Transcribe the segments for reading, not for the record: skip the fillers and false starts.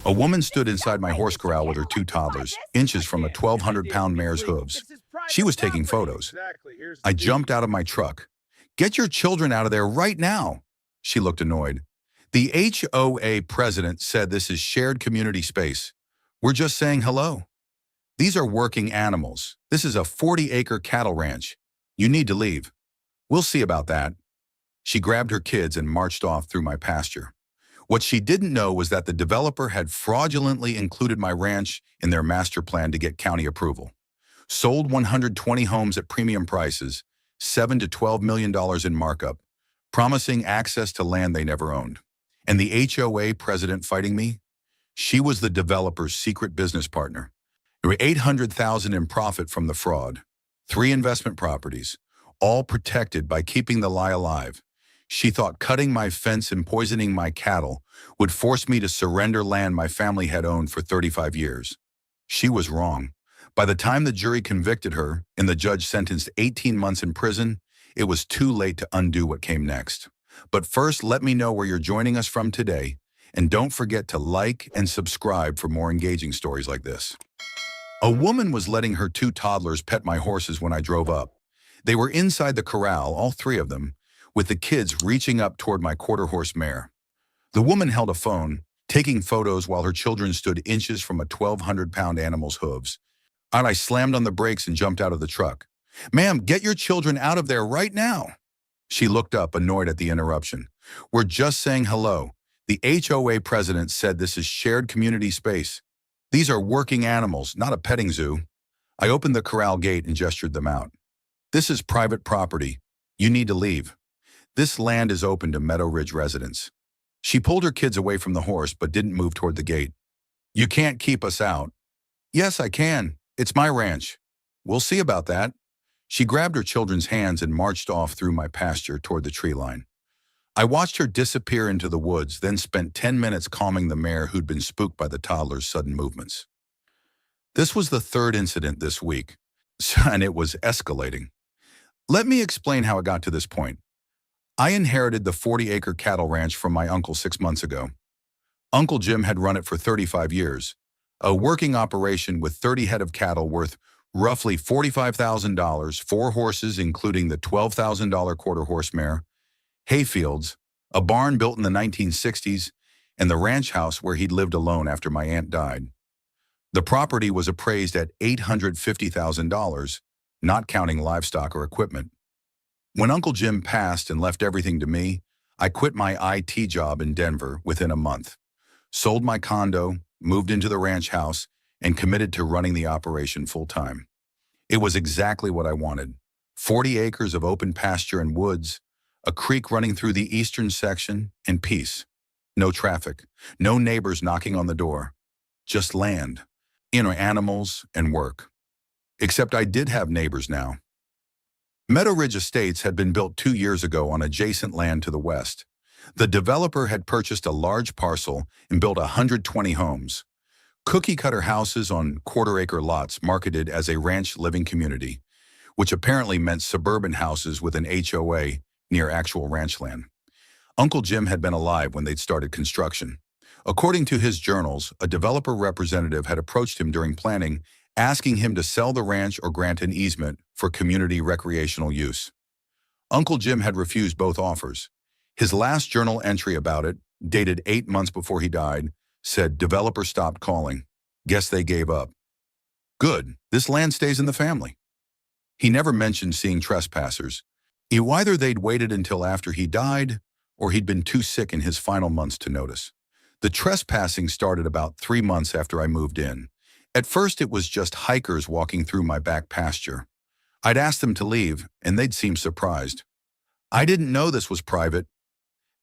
A woman stood inside my horse corral with her two toddlers, inches from a 1,200-pound mare's hooves. She was taking photos. I jumped out of my truck. "Get your children out of there right now." She looked annoyed. "The HOA president said this is shared community space. We're just saying hello. These are working animals. This is a 40-acre cattle ranch. You need to leave." "We'll see about that." She grabbed her kids and marched off through my pasture. What she didn't know was that the developer had fraudulently included my ranch in their master plan to get county approval. Sold 120 homes at premium prices, $7 to $12 million in markup, promising access to land they never owned. And the HOA president fighting me? She was the developer's secret business partner. There were $800,000 in profit from the fraud. 3 investment properties, all protected by keeping the lie alive. She thought cutting my fence and poisoning my cattle would force me to surrender land my family had owned for 35 years. She was wrong. By the time the jury convicted her and the judge sentenced 18 months in prison, it was too late to undo what came next. But first, let me know where you're joining us from today, and don't forget to like and subscribe for more engaging stories like this. A woman was letting her 2 toddlers pet my horses when I drove up. They were inside the corral, all 3 of them, with the kids reaching up toward my quarter-horse mare. The woman held a phone, taking photos while her children stood inches from a 1,200-pound animal's hooves. I slammed on the brakes and jumped out of the truck. "Ma'am, get your children out of there right now." She looked up, annoyed at the interruption. "We're just saying hello. The HOA president said this is shared community space. These are working animals, not a petting zoo." I opened the corral gate and gestured them out. "This is private property. You need to leave. This land is open to Meadow Ridge residents." She pulled her kids away from the horse but didn't move toward the gate. "You can't keep us out." "Yes, I can. It's my ranch." "We'll see about that." She grabbed her children's hands and marched off through my pasture toward the tree line. I watched her disappear into the woods, then spent 10 minutes calming the mare who'd been spooked by the toddler's sudden movements. This was the 3rd incident this week, and it was escalating. Let me explain how it got to this point. I inherited the 40-acre cattle ranch from my uncle 6 months ago. Uncle Jim had run it for 35 years, a working operation with 30 head of cattle worth roughly $45,000, 4 horses including the $12,000 quarter-horse mare, hayfields, a barn built in the 1960s, and the ranch house where he'd lived alone after my aunt died. The property was appraised at $850,000, not counting livestock or equipment. When Uncle Jim passed and left everything to me, I quit my IT job in Denver within a month, sold my condo, moved into the ranch house, and committed to running the operation full-time. It was exactly what I wanted. 40 acres of open pasture and woods, a creek running through the eastern section, and peace. No traffic, no neighbors knocking on the door. Just land, animals, and work. Except I did have neighbors now. Meadow Ridge Estates had been built 2 years ago on adjacent land to the west. The developer had purchased a large parcel and built 120 homes. Cookie-cutter houses on quarter-acre lots marketed as a ranch living community, which apparently meant suburban houses with an HOA near actual ranch land. Uncle Jim had been alive when they'd started construction. According to his journals, a developer representative had approached him during planning, asking him to sell the ranch or grant an easement for community recreational use. Uncle Jim had refused both offers. His last journal entry about it, dated 8 months before he died, said, "Developer stopped calling. Guess they gave up." Good, this land stays in the family. He never mentioned seeing trespassers. Either they'd waited until after he died, or he'd been too sick in his final months to notice. The trespassing started about 3 months after I moved in. At first, it was just hikers walking through my back pasture. I'd ask them to leave, and they'd seem surprised. I didn't know this was private.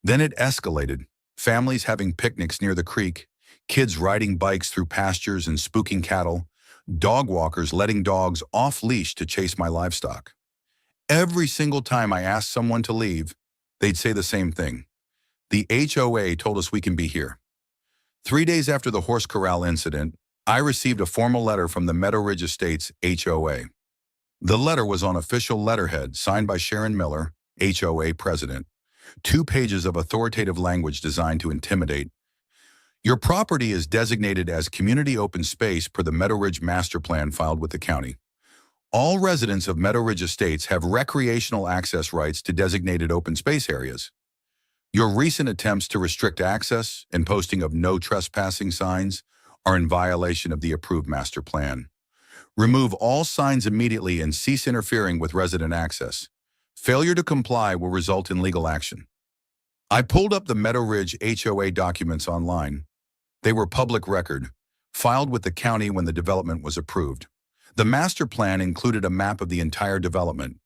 Then it escalated. Families having picnics near the creek, kids riding bikes through pastures and spooking cattle, dog walkers letting dogs off-leash to chase my livestock. Every single time I asked someone to leave, they'd say the same thing. "The HOA told us we can be here." 3 days after the horse corral incident, I received a formal letter from the Meadow Ridge Estates HOA. The letter was on official letterhead signed by Sharon Miller, HOA president. 2 pages of authoritative language designed to intimidate. Your property is designated as community open space per the Meadow Ridge Master Plan filed with the county. All residents of Meadow Ridge Estates have recreational access rights to designated open space areas. Your recent attempts to restrict access and posting of no trespassing signs are in violation of the approved master plan. Remove all signs immediately and cease interfering with resident access. Failure to comply will result in legal action. I pulled up the Meadow Ridge HOA documents online. They were public record, filed with the county when the development was approved. The master plan included a map of the entire development.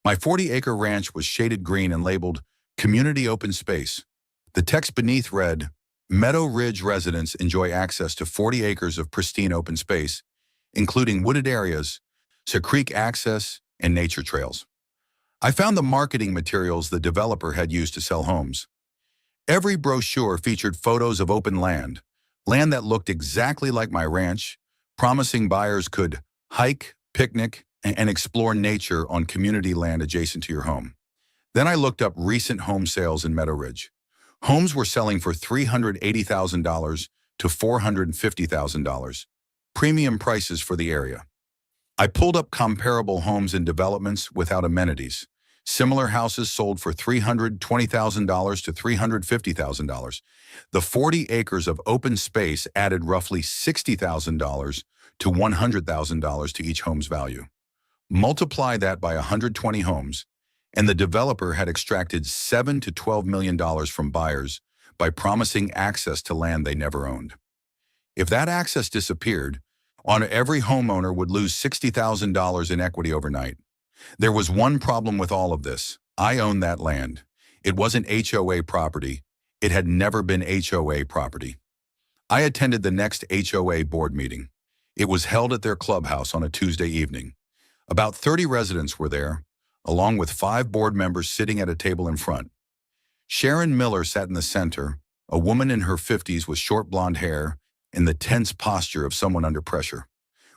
My 40-acre ranch was shaded green and labeled Community Open Space. The text beneath read, Meadow Ridge residents enjoy access to 40 acres of pristine open space, including wooded areas, to creek access, and nature trails. I found the marketing materials the developer had used to sell homes. Every brochure featured photos of open land that looked exactly like my ranch, promising buyers could hike, picnic, and explore nature on community land adjacent to your home. Then I looked up recent home sales in Meadow Ridge. Homes were selling for $380,000 to $450,000, premium prices for the area. I pulled up comparable homes in developments without amenities. Similar houses sold for $320,000 to $350,000. The 40 acres of open space added roughly $60,000 to $100,000 to each home's value. Multiply that by 120 homes, and the developer had extracted $7 to $12 million from buyers by promising access to land they never owned. If that access disappeared, every homeowner would lose $60,000 in equity overnight. There was one problem with all of this. I owned that land. It wasn't HOA property. It had never been HOA property. I attended the next HOA board meeting. It was held at their clubhouse on a Tuesday evening. About 30 residents were there, along with 5 board members sitting at a table in front. Sharon Miller sat in the center, a woman in her 50s with short blonde hair and the tense posture of someone under pressure.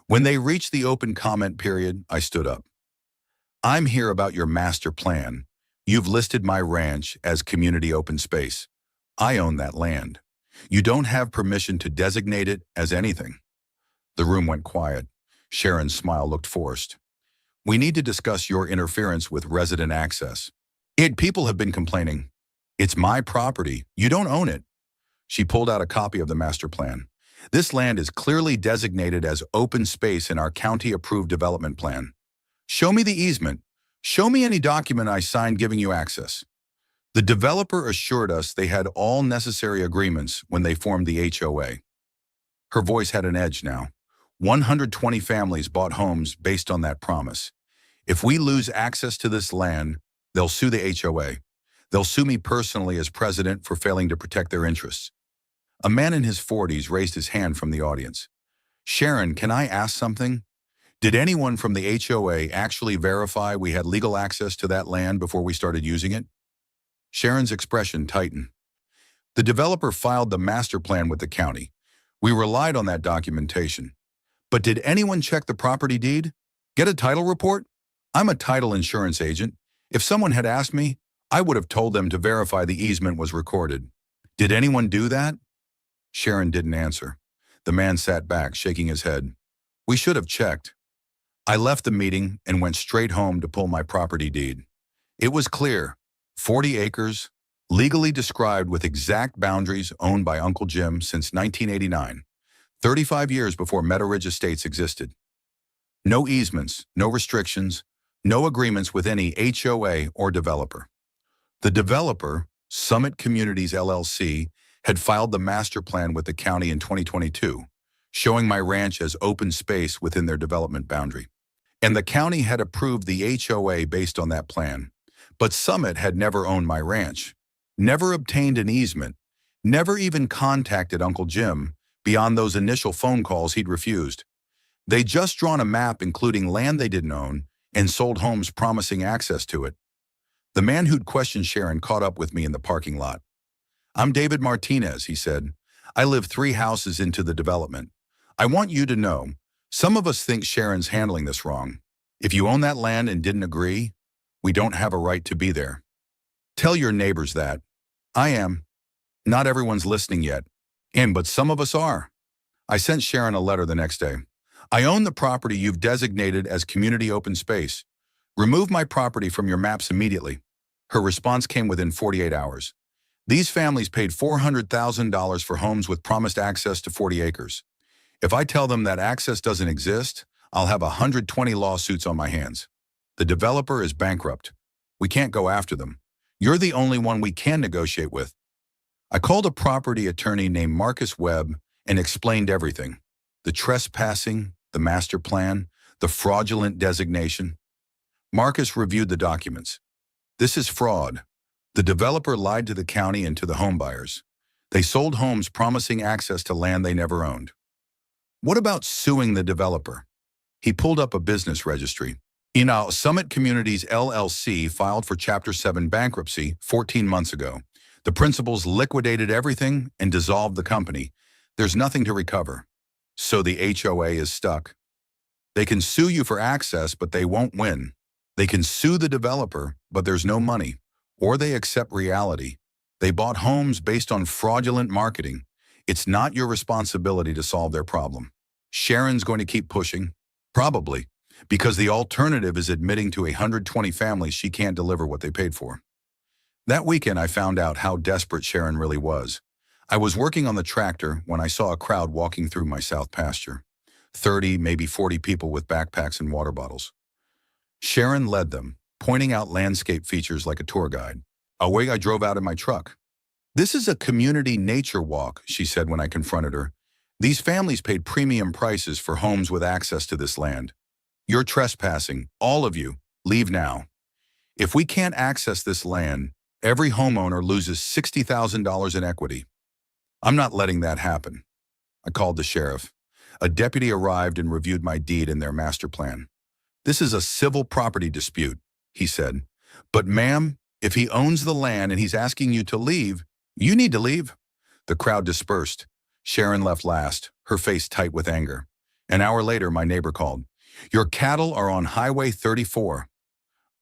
When they reached the open comment period, I stood up. I'm here about your master plan. You've listed my ranch as community open space. I own that land. You don't have permission to designate it as anything. The room went quiet. Sharon's smile looked forced. We need to discuss your interference with resident access. People have been complaining. It's my property. You don't own it. She pulled out a copy of the master plan. This land is clearly designated as open space in our county-approved development plan. Show me the easement. Show me any document I signed giving you access. The developer assured us they had all necessary agreements when they formed the HOA. Her voice had an edge now. 120 families bought homes based on that promise. If we lose access to this land, they'll sue the HOA. They'll sue me personally as president for failing to protect their interests. A man in his 40s raised his hand from the audience. Sharon, can I ask something? Did anyone from the HOA actually verify we had legal access to that land before we started using it? Sharon's expression tightened. The developer filed the master plan with the county. We relied on that documentation. But did anyone check the property deed? Get a title report? I'm a title insurance agent. If someone had asked me, I would have told them to verify the easement was recorded. Did anyone do that? Sharon didn't answer. The man sat back, shaking his head. We should have checked. I left the meeting and went straight home to pull my property deed. It was clear, 40 acres, legally described with exact boundaries owned by Uncle Jim since 1989, 35 years before Meadow Ridge Estates existed. No easements, no restrictions, no agreements with any HOA or developer. The developer, Summit Communities LLC, had filed the master plan with the county in 2022, showing my ranch as open space within their development boundary. And the county had approved the HOA based on that plan. But Summit had never owned my ranch, never obtained an easement, never even contacted Uncle Jim beyond those initial phone calls he'd refused. They'd just drawn a map including land they didn't own and sold homes promising access to it. The man who'd questioned Sharon caught up with me in the parking lot. I'm David Martinez, he said. I live 3 houses into the development. I want you to know, some of us think Sharon's handling this wrong. If you own that land and didn't agree, we don't have a right to be there. Tell your neighbors that. I am. Not everyone's listening yet. But some of us are. I sent Sharon a letter the next day. I own the property you've designated as community open space. Remove my property from your maps immediately. Her response came within 48 hours. These families paid $400,000 for homes with promised access to 40 acres. If I tell them that access doesn't exist, I'll have 120 lawsuits on my hands. The developer is bankrupt. We can't go after them. You're the only one we can negotiate with. I called a property attorney named Marcus Webb and explained everything. The trespassing, the master plan, the fraudulent designation. Marcus reviewed the documents. This is fraud. The developer lied to the county and to the homebuyers. They sold homes promising access to land they never owned. What about suing the developer? He pulled up a business registry. Summit Communities LLC filed for Chapter 7 bankruptcy 14 months ago. The principals liquidated everything and dissolved the company. There's nothing to recover. So the HOA is stuck. They can sue you for access, but they won't win. They can sue the developer, but there's no money. Or they accept reality. They bought homes based on fraudulent marketing. It's not your responsibility to solve their problem. Sharon's going to keep pushing? Probably, because the alternative is admitting to 120 families she can't deliver what they paid for. That weekend, I found out how desperate Sharon really was. I was working on the tractor when I saw a crowd walking through my south pasture. 30, maybe 40 people with backpacks and water bottles. Sharon led them, pointing out landscape features like a tour guide. Away I drove out in my truck. This is a community nature walk, she said when I confronted her. These families paid premium prices for homes with access to this land. You're trespassing, all of you. Leave now. If we can't access this land, every homeowner loses $60,000 in equity. I'm not letting that happen. I called the sheriff. A deputy arrived and reviewed my deed and their master plan. This is a civil property dispute, he said. But ma'am, if he owns the land and he's asking you to leave, you need to leave. The crowd dispersed. Sharon left last, her face tight with anger. An hour later, my neighbor called. Your cattle are on Highway 34.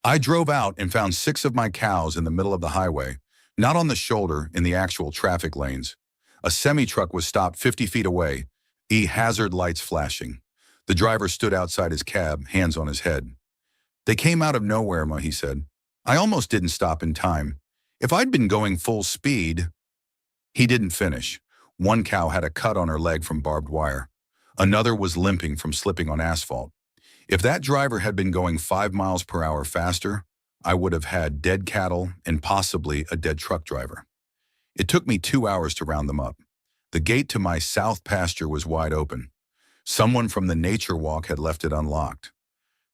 I drove out and found 6 of my cows in the middle of the highway, not on the shoulder in the actual traffic lanes. A semi-truck was stopped 50 feet away, hazard lights flashing. The driver stood outside his cab, hands on his head. They came out of nowhere, he said. I almost didn't stop in time. If I'd been going full speed... He didn't finish. One cow had a cut on her leg from barbed wire. Another was limping from slipping on asphalt. If that driver had been going 5 miles per hour faster, I would have had dead cattle and possibly a dead truck driver. It took me 2 hours to round them up. The gate to my south pasture was wide open. Someone from the nature walk had left it unlocked.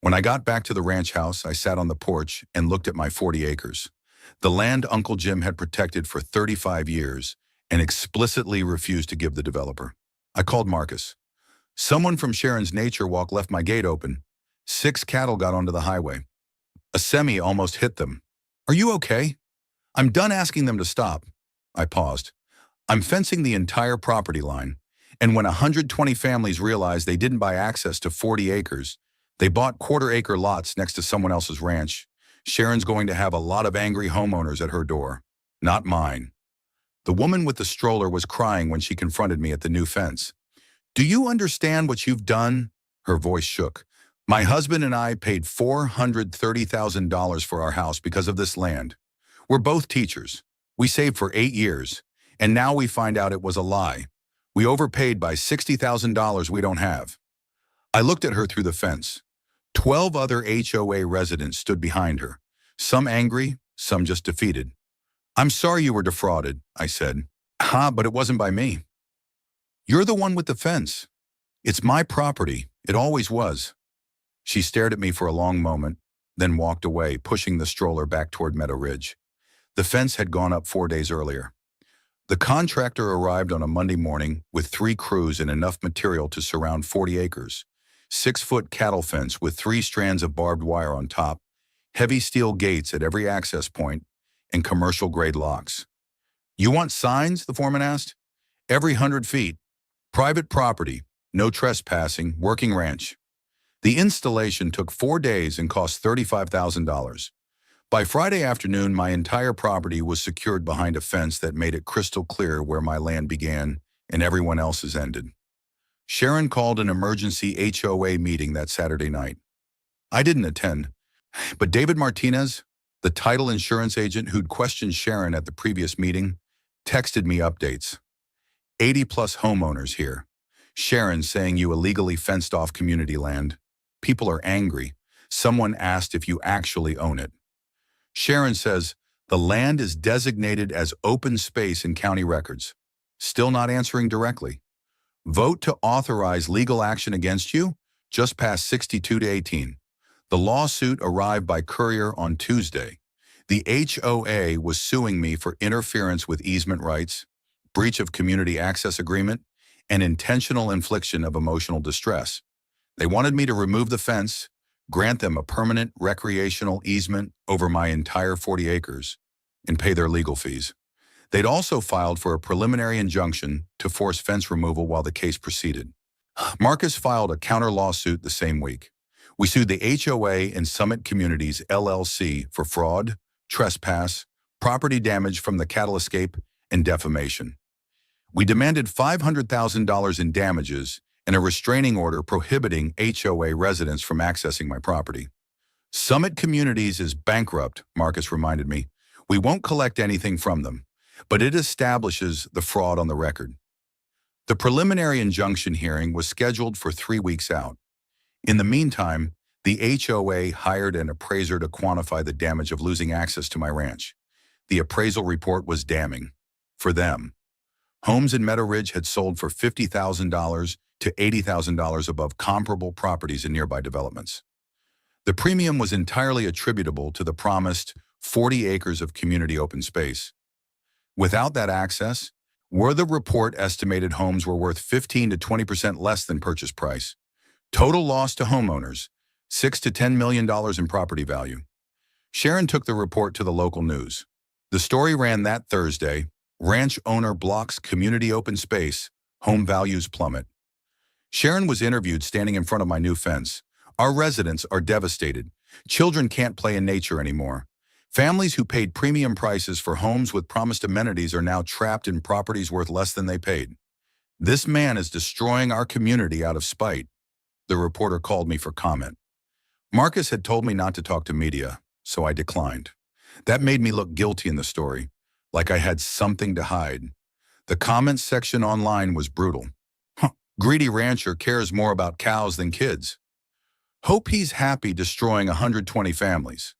When I got back to the ranch house, I sat on the porch and looked at my 40 acres. The land Uncle Jim had protected for 35 years and explicitly refused to give the developer. I called Marcus. Someone from Sharon's nature walk left my gate open. 6 cattle got onto the highway. A semi almost hit them. Are you okay? I'm done asking them to stop. I paused. I'm fencing the entire property line. And when 120 families realized they didn't buy access to 40 acres, they bought quarter-acre lots next to someone else's ranch. Sharon's going to have a lot of angry homeowners at her door. Not mine. The woman with the stroller was crying when she confronted me at the new fence. Do you understand what you've done? Her voice shook. My husband and I paid $430,000 for our house because of this land. We're both teachers. We saved for 8 years, and now we find out it was a lie. We overpaid by $60,000 we don't have. I looked at her through the fence. 12 other HOA residents stood behind her, some angry, some just defeated. I'm sorry you were defrauded, I said. But it wasn't by me. You're the one with the fence. It's my property. It always was. She stared at me for a long moment, then walked away, pushing the stroller back toward Meadow Ridge. The fence had gone up 4 days earlier. The contractor arrived on a Monday morning with 3 crews and enough material to surround 40 acres. 6-foot cattle fence with 3 strands of barbed wire on top, heavy steel gates at every access point, and commercial-grade locks. You want signs? The foreman asked. Every 100 feet. Private property, no trespassing, working ranch. The installation took 4 days and cost $35,000. By Friday afternoon, my entire property was secured behind a fence that made it crystal clear where my land began and everyone else's ended. Sharon called an emergency HOA meeting that Saturday night. I didn't attend, but David Martinez, the title insurance agent who'd questioned Sharon at the previous meeting, texted me updates. 80-plus homeowners here. Sharon saying you illegally fenced off community land. People are angry. Someone asked if you actually own it. Sharon says the land is designated as open space in county records. Still not answering directly. Vote to authorize legal action against you? Just passed 62 to 18. The lawsuit arrived by courier on Tuesday. The HOA was suing me for interference with easement rights, breach of community access agreement, and intentional infliction of emotional distress. They wanted me to remove the fence, grant them a permanent recreational easement over my entire 40 acres, and pay their legal fees. They'd also filed for a preliminary injunction to force fence removal while the case proceeded. Marcus filed a counter lawsuit the same week. We sued the HOA and Summit Communities LLC for fraud, trespass, property damage from the cattle escape, and defamation. We demanded $500,000 in damages and a restraining order prohibiting HOA residents from accessing my property. Summit Communities is bankrupt, Marcus reminded me. We won't collect anything from them, but it establishes the fraud on the record. The preliminary injunction hearing was scheduled for 3 weeks out. In the meantime, the HOA hired an appraiser to quantify the damage of losing access to my ranch. The appraisal report was damning. For them, homes in Meadow Ridge had sold for $50,000 to $80,000 above comparable properties in nearby developments. The premium was entirely attributable to the promised 40 acres of community open space. Without that access, where the report estimated homes were worth 15 to 20% less than purchase price. Total loss to homeowners, $6 to $10 million in property value. Sharon took the report to the local news. The story ran that Thursday: ranch owner blocks community open space, home values plummet. Sharon was interviewed standing in front of my new fence. Our residents are devastated. Children can't play in nature anymore. Families who paid premium prices for homes with promised amenities are now trapped in properties worth less than they paid. This man is destroying our community out of spite. The reporter called me for comment. Marcus had told me not to talk to media, so I declined. That made me look guilty in the story, like I had something to hide. The comments section online was brutal. Greedy rancher cares more about cows than kids. Hope he's happy destroying 120 families.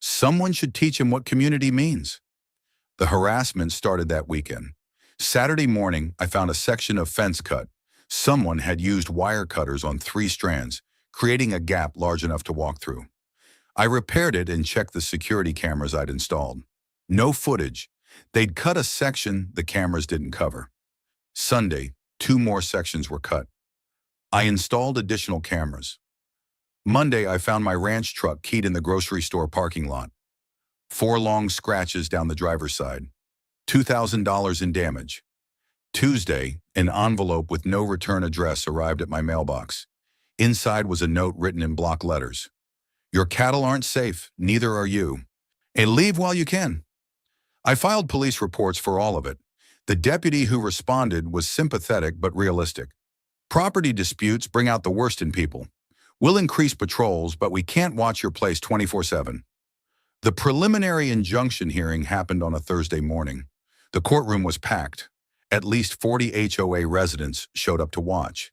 Someone should teach him what community means. The harassment started that weekend. Saturday morning, I found a section of fence cut. Someone had used wire cutters on 3 strands, creating a gap large enough to walk through. I repaired it and checked the security cameras I'd installed. No footage. They'd cut a section the cameras didn't cover. Sunday, 2 more sections were cut. I installed additional cameras. Monday, I found my ranch truck keyed in the grocery store parking lot. 4 long scratches down the driver's side. $2,000 in damage. Tuesday, an envelope with no return address arrived at my mailbox. Inside was a note written in block letters. Your cattle aren't safe, neither are you. And leave while you can. I filed police reports for all of it. The deputy who responded was sympathetic but realistic. Property disputes bring out the worst in people. We'll increase patrols, but we can't watch your place 24/7. The preliminary injunction hearing happened on a Thursday morning. The courtroom was packed. At least 40 HOA residents showed up to watch.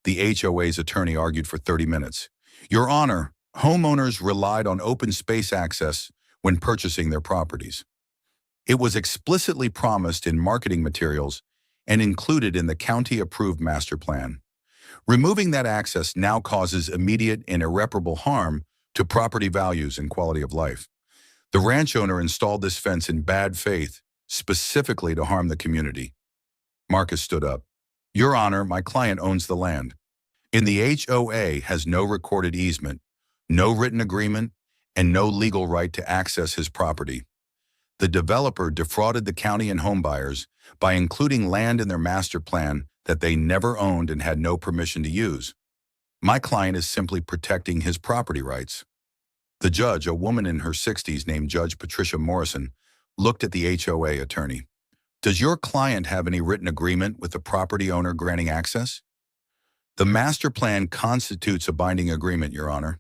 The HOA's attorney argued for 30 minutes. Your Honor, homeowners relied on open space access when purchasing their properties. It was explicitly promised in marketing materials and included in the county-approved master plan. Removing that access now causes immediate and irreparable harm to property values and quality of life. The ranch owner installed this fence in bad faith, specifically to harm the community. Marcus stood up. Your Honor, my client owns the land. And the HOA has no recorded easement, no written agreement, and no legal right to access his property. The developer defrauded the county and homebuyers by including land in their master plan that they never owned and had no permission to use. My client is simply protecting his property rights. The judge, a woman in her 60s named Judge Patricia Morrison, looked at the HOA attorney. Does your client have any written agreement with the property owner granting access? The master plan constitutes a binding agreement, Your Honor.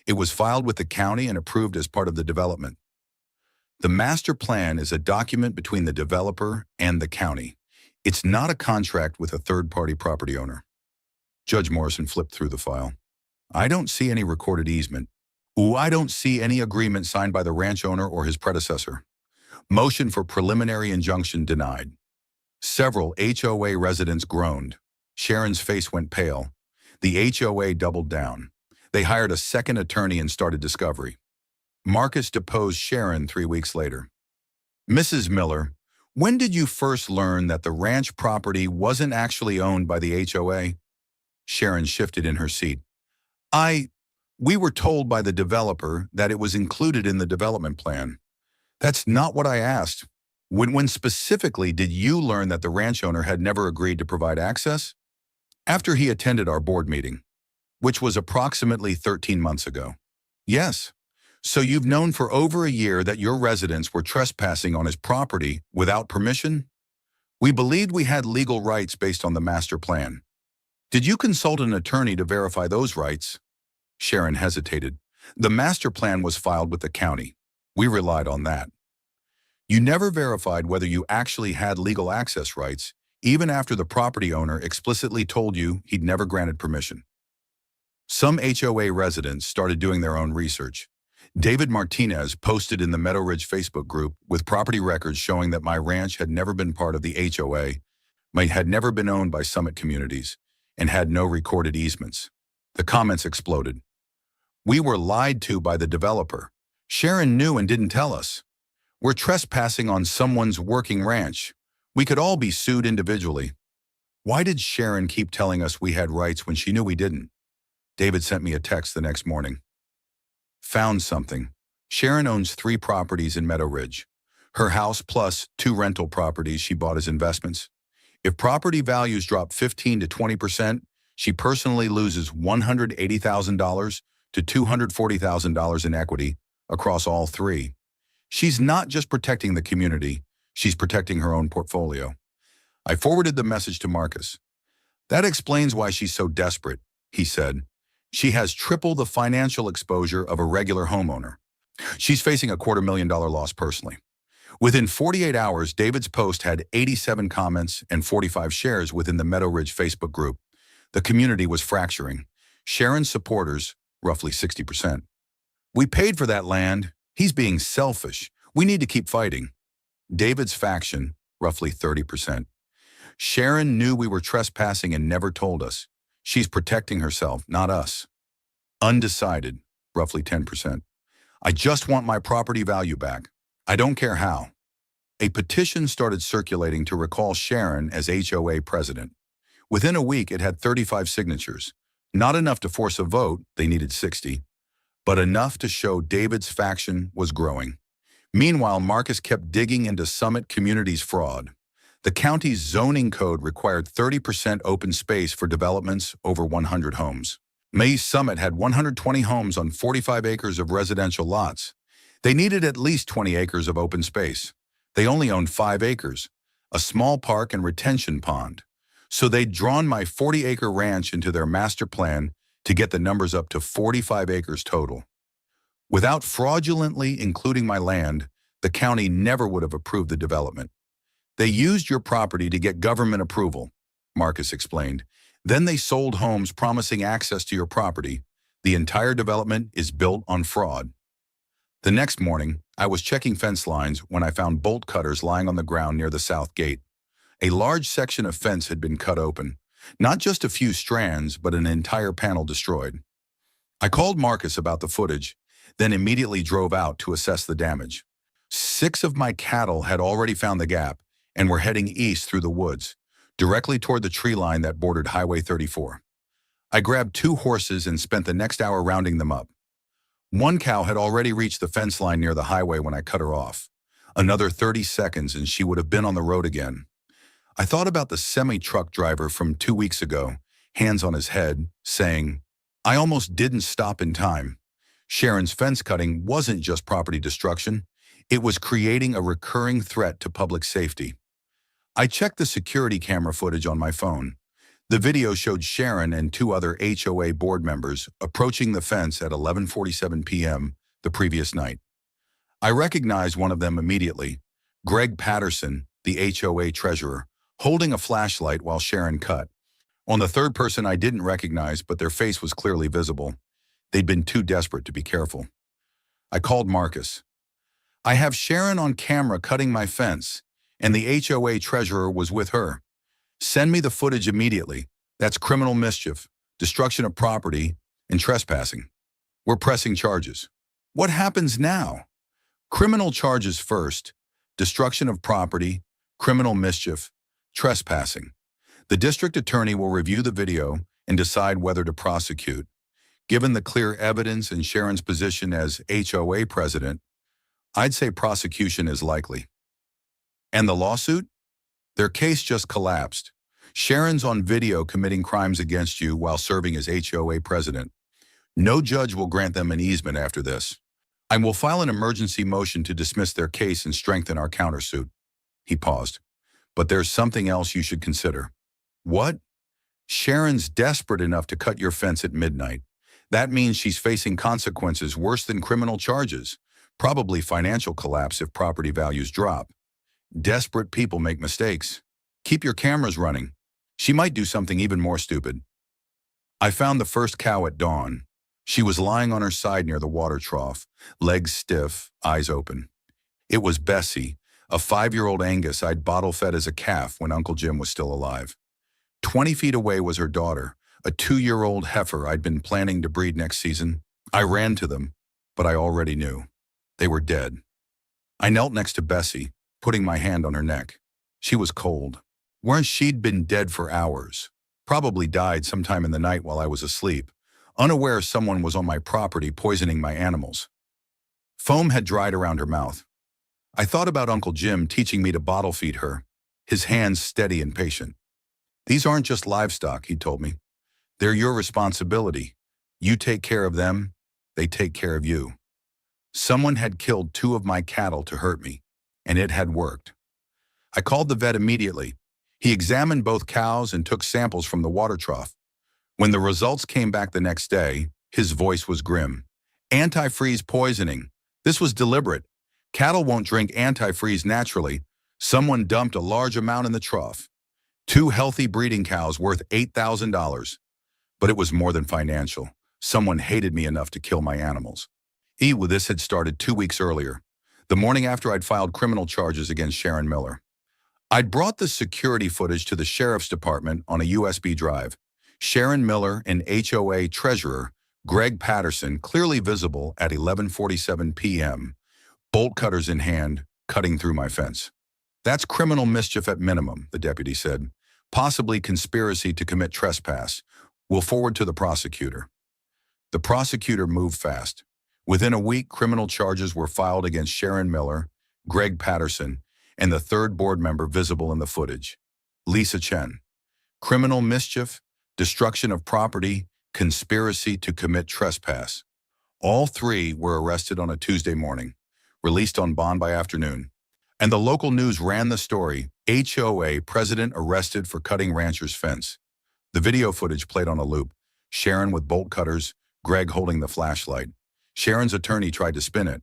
It was filed with the county and approved as part of the development. The master plan is a document between the developer and the county. It's not a contract with a third-party property owner. Judge Morrison flipped through the file. I don't see any recorded easement. I don't see any agreement signed by the ranch owner or his predecessor. Motion for preliminary injunction denied. Several HOA residents groaned. Sharon's face went pale. The HOA doubled down. They hired a second attorney and started discovery. Marcus deposed Sharon 3 weeks later. Mrs. Miller, when did you first learn that the ranch property wasn't actually owned by the HOA? Sharon shifted in her seat. We were told by the developer that it was included in the development plan. That's not what I asked. When specifically did you learn that the ranch owner had never agreed to provide access? After he attended our board meeting, which was approximately 13 months ago. Yes. So you've known for over a year that your residents were trespassing on his property without permission? We believed we had legal rights based on the master plan. Did you consult an attorney to verify those rights? Sharon hesitated. The master plan was filed with the county. We relied on that. You never verified whether you actually had legal access rights, even after the property owner explicitly told you he'd never granted permission. Some HOA residents started doing their own research. David Martinez posted in the Meadow Ridge Facebook group with property records showing that my ranch had never been part of the HOA, had never been owned by Summit Communities, and had no recorded easements. The comments exploded. We were lied to by the developer. Sharon knew and didn't tell us. We're trespassing on someone's working ranch. We could all be sued individually. Why did Sharon keep telling us we had rights when she knew we didn't? David sent me a text the next morning. Found something. Sharon owns 3 properties in Meadow Ridge. Her house plus 2 rental properties she bought as investments. If property values drop 15 to 20%, she personally loses $180,000 to $240,000 in equity across all 3. She's not just protecting the community, she's protecting her own portfolio. I forwarded the message to Marcus. That explains why she's so desperate, he said. She has triple the financial exposure of a regular homeowner. She's facing a $250,000 loss personally. Within 48 hours, David's post had 87 comments and 45 shares within the Meadow Ridge Facebook group. The community was fracturing. Sharon's supporters, roughly 60%. We paid for that land. He's being selfish. We need to keep fighting. David's faction, roughly 30%. Sharon knew we were trespassing and never told us. She's protecting herself, not us. Undecided, roughly 10%. I just want my property value back. I don't care how. A petition started circulating to recall Sharon as HOA president. Within a week, it had 35 signatures. Not enough to force a vote, they needed 60, but enough to show David's faction was growing. Meanwhile, Marcus kept digging into Summit Communities' fraud. The county's zoning code required 30% open space for developments over 100 homes. May's Summit had 120 homes on 45 acres of residential lots. They needed at least 20 acres of open space. They only owned 5 acres, a small park and retention pond. So they'd drawn my 40-acre ranch into their master plan to get the numbers up to 45 acres total. Without fraudulently including my land, the county never would have approved the development. They used your property to get government approval, Marcus explained. Then they sold homes promising access to your property. The entire development is built on fraud. The next morning, I was checking fence lines when I found bolt cutters lying on the ground near the south gate. A large section of fence had been cut open, not just a few strands, but an entire panel destroyed. I called Marcus about the footage, then immediately drove out to assess the damage. 6 of my cattle had already found the gap and were heading east through the woods, directly toward the tree line that bordered Highway 34. I grabbed 2 horses and spent the next hour rounding them up. 1 cow had already reached the fence line near the highway when I cut her off. Another 30 seconds and she would have been on the road again. I thought about the semi-truck driver from 2 weeks ago, hands on his head, saying, I almost didn't stop in time. Sharon's fence cutting wasn't just property destruction. It was creating a recurring threat to public safety. I checked the security camera footage on my phone. The video showed Sharon and two other HOA board members approaching the fence at 11:47 p.m. the previous night. I recognized one of them immediately, Greg Patterson, the HOA treasurer, holding a flashlight while Sharon cut. On the third person I didn't recognize, but their face was clearly visible. They'd been too desperate to be careful. I called Marcus. I have Sharon on camera cutting my fence, and the HOA treasurer was with her. Send me the footage immediately. That's criminal mischief, destruction of property, and trespassing. We're pressing charges. What happens now? Criminal charges first, destruction of property, criminal mischief, trespassing. The district attorney will review the video and decide whether to prosecute. Given the clear evidence and Sharon's position as HOA president, I'd say prosecution is likely. And the lawsuit? Their case just collapsed. Sharon's on video committing crimes against you while serving as HOA president. No judge will grant them an easement after this. I will file an emergency motion to dismiss their case and strengthen our countersuit. He paused. But there's something else you should consider. What? Sharon's desperate enough to cut your fence at midnight. That means she's facing consequences worse than criminal charges, probably financial collapse if property values drop. Desperate people make mistakes. Keep your cameras running. She might do something even more stupid. I found the first cow at dawn. She was lying on her side near the water trough, legs stiff, eyes open. It was Bessie, a 5-year-old Angus I'd bottle-fed as a calf when Uncle Jim was still alive. 20 feet away was her daughter, a 2-year-old heifer I'd been planning to breed next season. I ran to them, but I already knew. They were dead. I knelt next to Bessie, putting my hand on her neck. She was cold. Where she'd been dead for hours. Probably died sometime in the night while I was asleep, unaware someone was on my property poisoning my animals. Foam had dried around her mouth. I thought about Uncle Jim teaching me to bottle feed her, his hands steady and patient. These aren't just livestock, he told me. They're your responsibility. You take care of them, they take care of you. Someone had killed 2 of my cattle to hurt me, and it had worked. I called the vet immediately. He examined both cows and took samples from the water trough. When the results came back the next day, his voice was grim. Antifreeze poisoning. This was deliberate. Cattle won't drink antifreeze naturally. Someone dumped a large amount in the trough. 2 healthy breeding cows worth $8,000. But it was more than financial. Someone hated me enough to kill my animals. This had started 2 weeks earlier, the morning after I'd filed criminal charges against Sharon Miller. I'd brought the security footage to the sheriff's department on a USB drive. Sharon Miller and HOA treasurer Greg Patterson clearly visible at 11:47 p.m., bolt cutters in hand, cutting through my fence. That's criminal mischief at minimum, the deputy said. Possibly conspiracy to commit trespass. We'll forward to the prosecutor. The prosecutor moved fast. Within a week, criminal charges were filed against Sharon Miller, Greg Patterson, and the third board member visible in the footage, Lisa Chen. Criminal mischief, destruction of property, conspiracy to commit trespass. All 3 were arrested on a Tuesday morning, released on bond by afternoon. And the local news ran the story, HOA president arrested for cutting rancher's fence. The video footage played on a loop, Sharon with bolt cutters, Greg holding the flashlight. Sharon's attorney tried to spin it.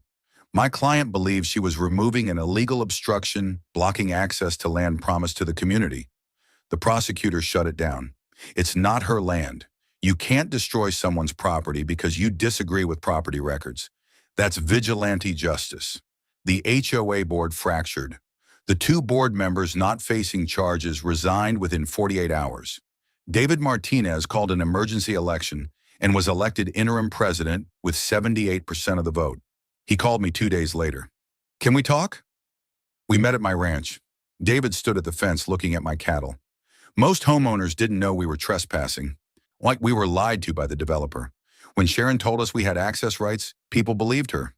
My client believed she was removing an illegal obstruction, blocking access to land promised to the community. The prosecutor shut it down. It's not her land. You can't destroy someone's property because you disagree with property records. That's vigilante justice. The HOA board fractured. The 2 board members not facing charges resigned within 48 hours. David Martinez called an emergency election and was elected interim president with 78% of the vote. He called me 2 days later. Can we talk? We met at my ranch. David stood at the fence looking at my cattle. Most homeowners didn't know we were trespassing, like we were lied to by the developer. When Sharon told us we had access rights, people believed her.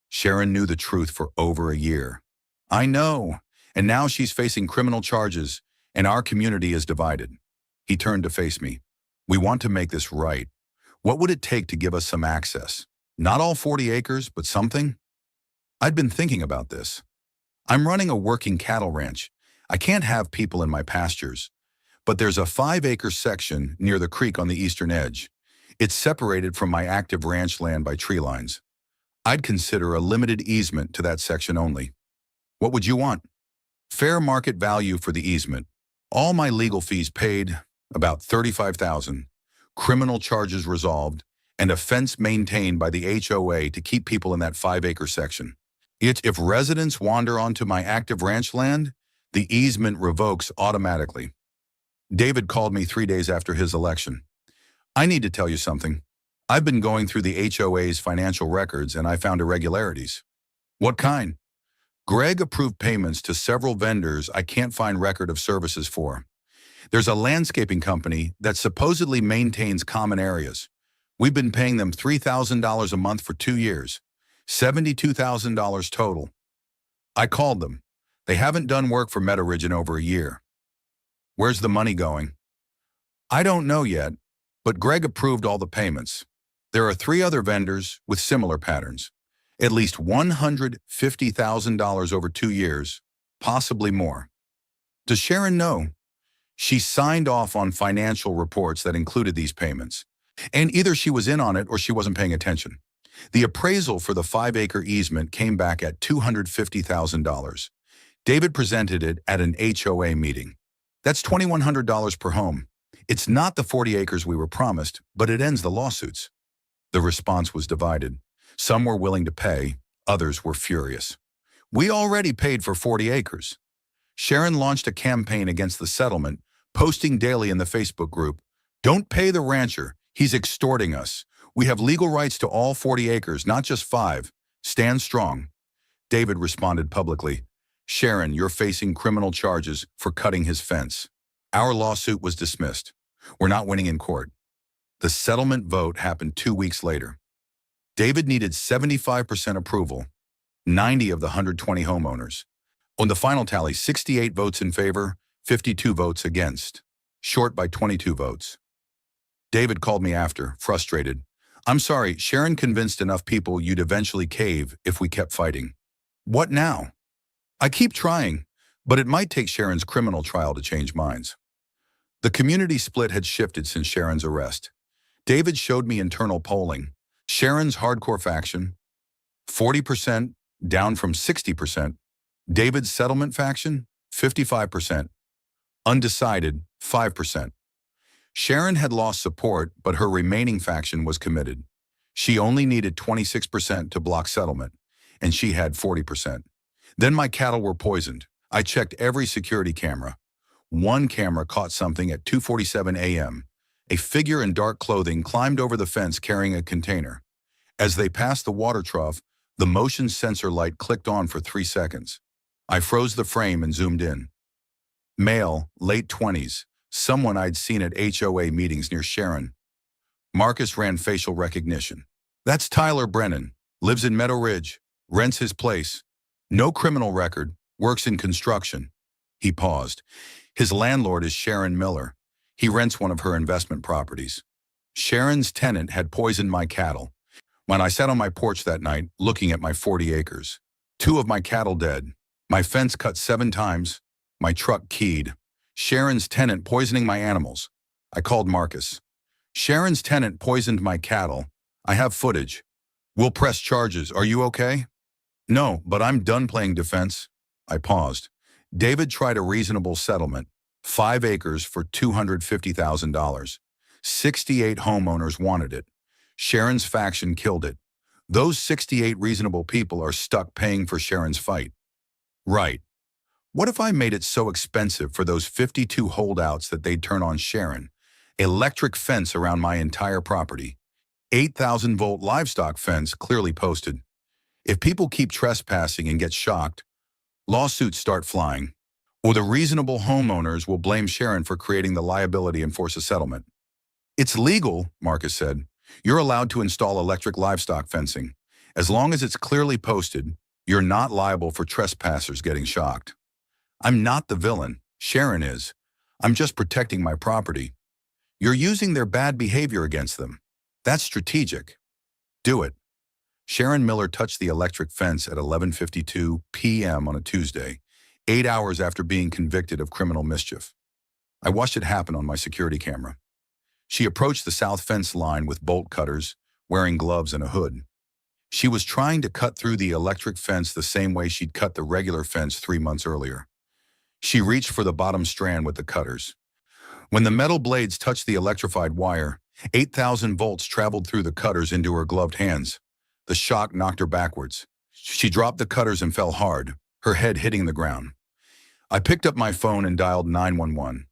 Sharon knew the truth for over a year. I know, and now she's facing criminal charges, and our community is divided. He turned to face me. We want to make this right. What would it take to give us some access? Not all 40 acres, but something? I'd been thinking about this. I'm running a working cattle ranch. I can't have people in my pastures. But there's a 5-acre section near the creek on the eastern edge. It's separated from my active ranch land by tree lines. I'd consider a limited easement to that section only. What would you want? Fair market value for the easement. All my legal fees paid, about $35,000. Criminal charges resolved, and a fence maintained by the HOA to keep people in that 5-acre section. If residents wander onto my active ranch land, the easement revokes automatically. David called me 3 days after his election. I need to tell you something. I've been going through the HOA's financial records and I found irregularities. What kind? Greg approved payments to several vendors I can't find record of services for. There's a landscaping company that supposedly maintains common areas. We've been paying them $3,000 a month for 2 years, $72,000 total. I called them. They haven't done work for Meadow in over a year. Where's the money going? I don't know yet, but Greg approved all the payments. There are 3 other vendors with similar patterns. At least $150,000 over 2 years, possibly more. Does Sharon know? She signed off on financial reports that included these payments, and either she was in on it or she wasn't paying attention. The appraisal for the 5-acre easement came back at $250,000. David presented it at an HOA meeting. That's $2,100 per home. It's not the 40 acres we were promised, but it ends the lawsuits. The response was divided. Some were willing to pay, others were furious. We already paid for 40 acres. Sharon launched a campaign against the settlement, posting daily in the Facebook group, "Don't pay the rancher, he's extorting us. We have legal rights to all 40 acres, not just 5. Stand strong." David responded publicly, "Sharon, you're facing criminal charges for cutting his fence." Our lawsuit was dismissed. We're not winning in court. The settlement vote happened 2 weeks later. David needed 75% approval, 90 of the 120 homeowners. On the final tally, 68 votes in favor, 52 votes against, short by 22 votes. David called me after, frustrated. "I'm sorry, Sharon convinced enough people you'd eventually cave if we kept fighting. What now?" "I keep trying, but it might take Sharon's criminal trial to change minds." The community split had shifted since Sharon's arrest. David showed me internal polling. Sharon's hardcore faction, 40%, down from 60%. David's settlement faction, 55%. Undecided, 5%. Sharon had lost support, but her remaining faction was committed. She only needed 26% to block settlement, and she had 40%. Then my cattle were poisoned. I checked every security camera. One camera caught something at 2:47 a.m. A figure in dark clothing climbed over the fence carrying a container. As they passed the water trough, the motion sensor light clicked on for 3 seconds. I froze the frame and zoomed in. Male, late 20s, someone I'd seen at HOA meetings near Sharon. Marcus ran facial recognition. "That's Tyler Brennan, lives in Meadow Ridge, rents his place. No criminal record, works in construction." He paused. "His landlord is Sharon Miller. He rents one of her investment properties. Sharon's tenant had poisoned my cattle. When I sat on my porch that night, looking at my 40 acres, 2 of my cattle dead, my fence cut 7 times, my truck keyed. Sharon's tenant poisoning my animals. I called Marcus. Sharon's tenant poisoned my cattle. I have footage. We'll press charges. Are you okay?" "No, but I'm done playing defense." I paused. David tried a reasonable settlement, 5 acres for $250,000. 68 homeowners wanted it. Sharon's faction killed it. Those 68 reasonable people are stuck paying for Sharon's fight. Right. What if I made it so expensive for those 52 holdouts that they'd turn on Sharon? Electric fence around my entire property. 8,000-volt livestock fence clearly posted. If people keep trespassing and get shocked, lawsuits start flying. Or the reasonable homeowners will blame Sharon for creating the liability and force a settlement. "It's legal," Marcus said. "You're allowed to install electric livestock fencing. As long as it's clearly posted, you're not liable for trespassers getting shocked." "I'm not the villain. Sharon is. I'm just protecting my property." "You're using their bad behavior against them. That's strategic." "Do it." Sharon Miller touched the electric fence at 11:52 p.m. on a Tuesday. 8 hours after being convicted of criminal mischief. I watched it happen on my security camera. She approached the south fence line with bolt cutters, wearing gloves and a hood. She was trying to cut through the electric fence the same way she'd cut the regular fence 3 months earlier. She reached for the bottom strand with the cutters. When the metal blades touched the electrified wire, 8,000 volts traveled through the cutters into her gloved hands. The shock knocked her backwards. She dropped the cutters and fell hard, her head hitting the ground. I picked up my phone and dialed 911.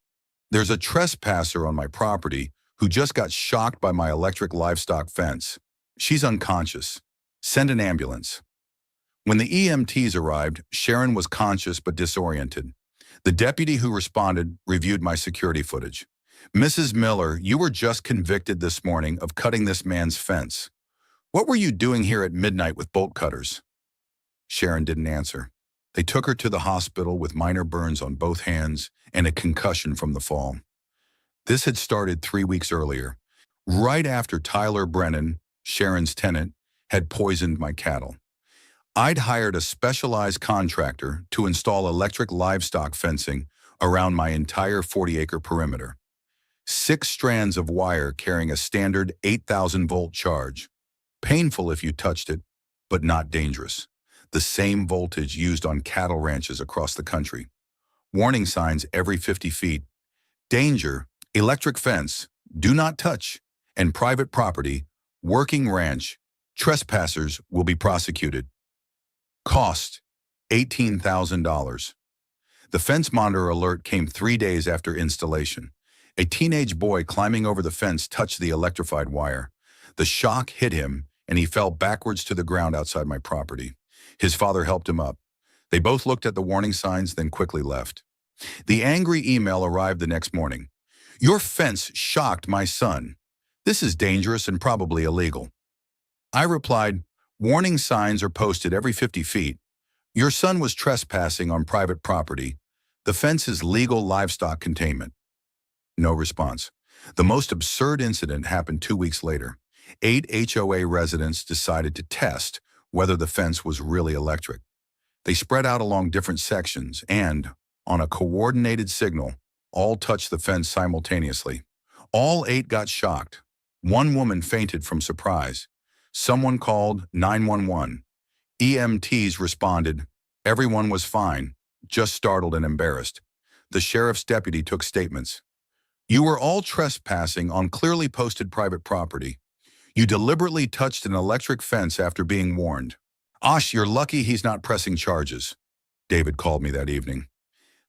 There's a trespasser on my property who just got shocked by my electric livestock fence. She's unconscious. Send an ambulance. When the EMTs arrived, Sharon was conscious but disoriented. The deputy who responded reviewed my security footage. "Mrs. Miller, you were just convicted this morning of cutting this man's fence. What were you doing here at midnight with bolt cutters?" Sharon didn't answer. They took her to the hospital with minor burns on both hands and a concussion from the fall. This had started 3 weeks earlier, right after Tyler Brennan, Sharon's tenant, had poisoned my cattle. I'd hired a specialized contractor to install electric livestock fencing around my entire 40-acre perimeter. 6 strands of wire carrying a standard 8,000-volt charge. Painful if you touched it, but not dangerous. The same voltage used on cattle ranches across the country. Warning signs every 50 feet. Danger, electric fence, do not touch, and private property, working ranch, trespassers will be prosecuted. Cost, $18,000. The fence monitor alert came 3 days after installation. A teenage boy climbing over the fence touched the electrified wire. The shock hit him, and he fell backwards to the ground outside my property. His father helped him up. They both looked at the warning signs, then quickly left. The angry email arrived the next morning. "Your fence shocked my son. This is dangerous and probably illegal." I replied, "Warning signs are posted every 50 feet. Your son was trespassing on private property. The fence is legal livestock containment." No response. The most absurd incident happened 2 weeks later. 8 HOA residents decided to test whether the fence was really electric. They spread out along different sections and, on a coordinated signal, all touched the fence simultaneously. All 8 got shocked. One woman fainted from surprise. Someone called 911. EMTs responded. Everyone was fine, just startled and embarrassed. The sheriff's deputy took statements. "You were all trespassing on clearly posted private property. You deliberately touched an electric fence after being warned. Osh, you're lucky he's not pressing charges," David called me that evening.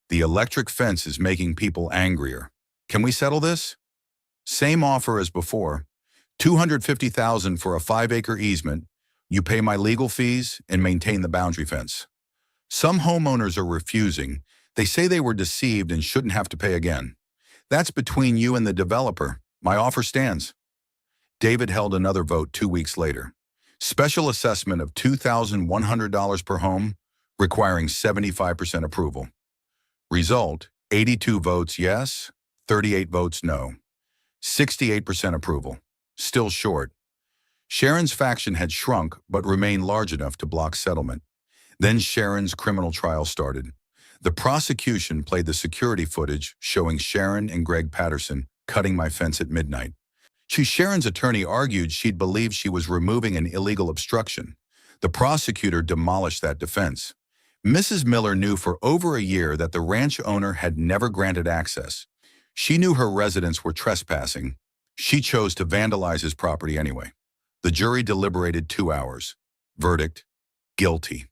"The electric fence is making people angrier. Can we settle this?" Same offer as before. $250,000 for a 5-acre easement. You pay my legal fees and maintain the boundary fence. Some homeowners are refusing. They say they were deceived and shouldn't have to pay again. That's between you and the developer. My offer stands. David held another vote 2 weeks later. Special assessment of $2,100 per home, requiring 75% approval. Result, 82 votes yes, 38 votes no. 68% approval. Still short. Sharon's faction had shrunk but remained large enough to block settlement. Then Sharon's criminal trial started. The prosecution played the security footage showing Sharon and Greg Patterson cutting my fence at midnight. Sharon's attorney argued she'd believed she was removing an illegal obstruction. The prosecutor demolished that defense. Mrs. Miller knew for over a year that the ranch owner had never granted access. She knew her residents were trespassing. She chose to vandalize his property anyway. The jury deliberated 2 hours. Verdict, guilty.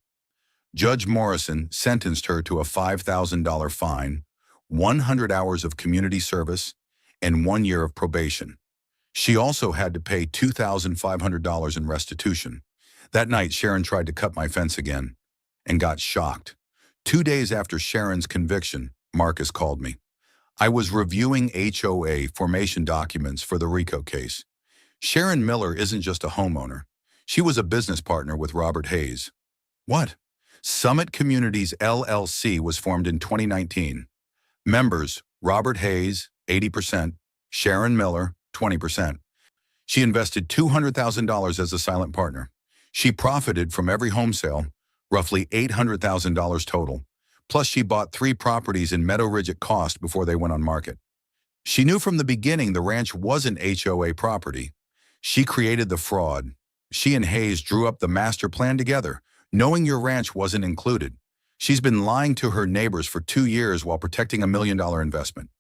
Judge Morrison sentenced her to a $5,000 fine, 100 hours of community service, and 1 year of probation. She also had to pay $2,500 in restitution. That night, Sharon tried to cut my fence again and got shocked. 2 days after Sharon's conviction, Marcus called me. I was reviewing HOA formation documents for the RICO case. Sharon Miller isn't just a homeowner. She was a business partner with Robert Hayes. What? Summit Communities LLC was formed in 2019. Members, Robert Hayes, 80%, Sharon Miller, 20%. She invested $200,000 as a silent partner. She profited from every home sale, roughly $800,000 total, Plus, she bought 3 properties in Meadow Ridge at cost before they went on market. She knew from the beginning the ranch wasn't HOA property. She created the fraud. She and Hayes drew up the master plan together, knowing your ranch wasn't included. She's been lying to her neighbors for 2 years while protecting $1 million investment.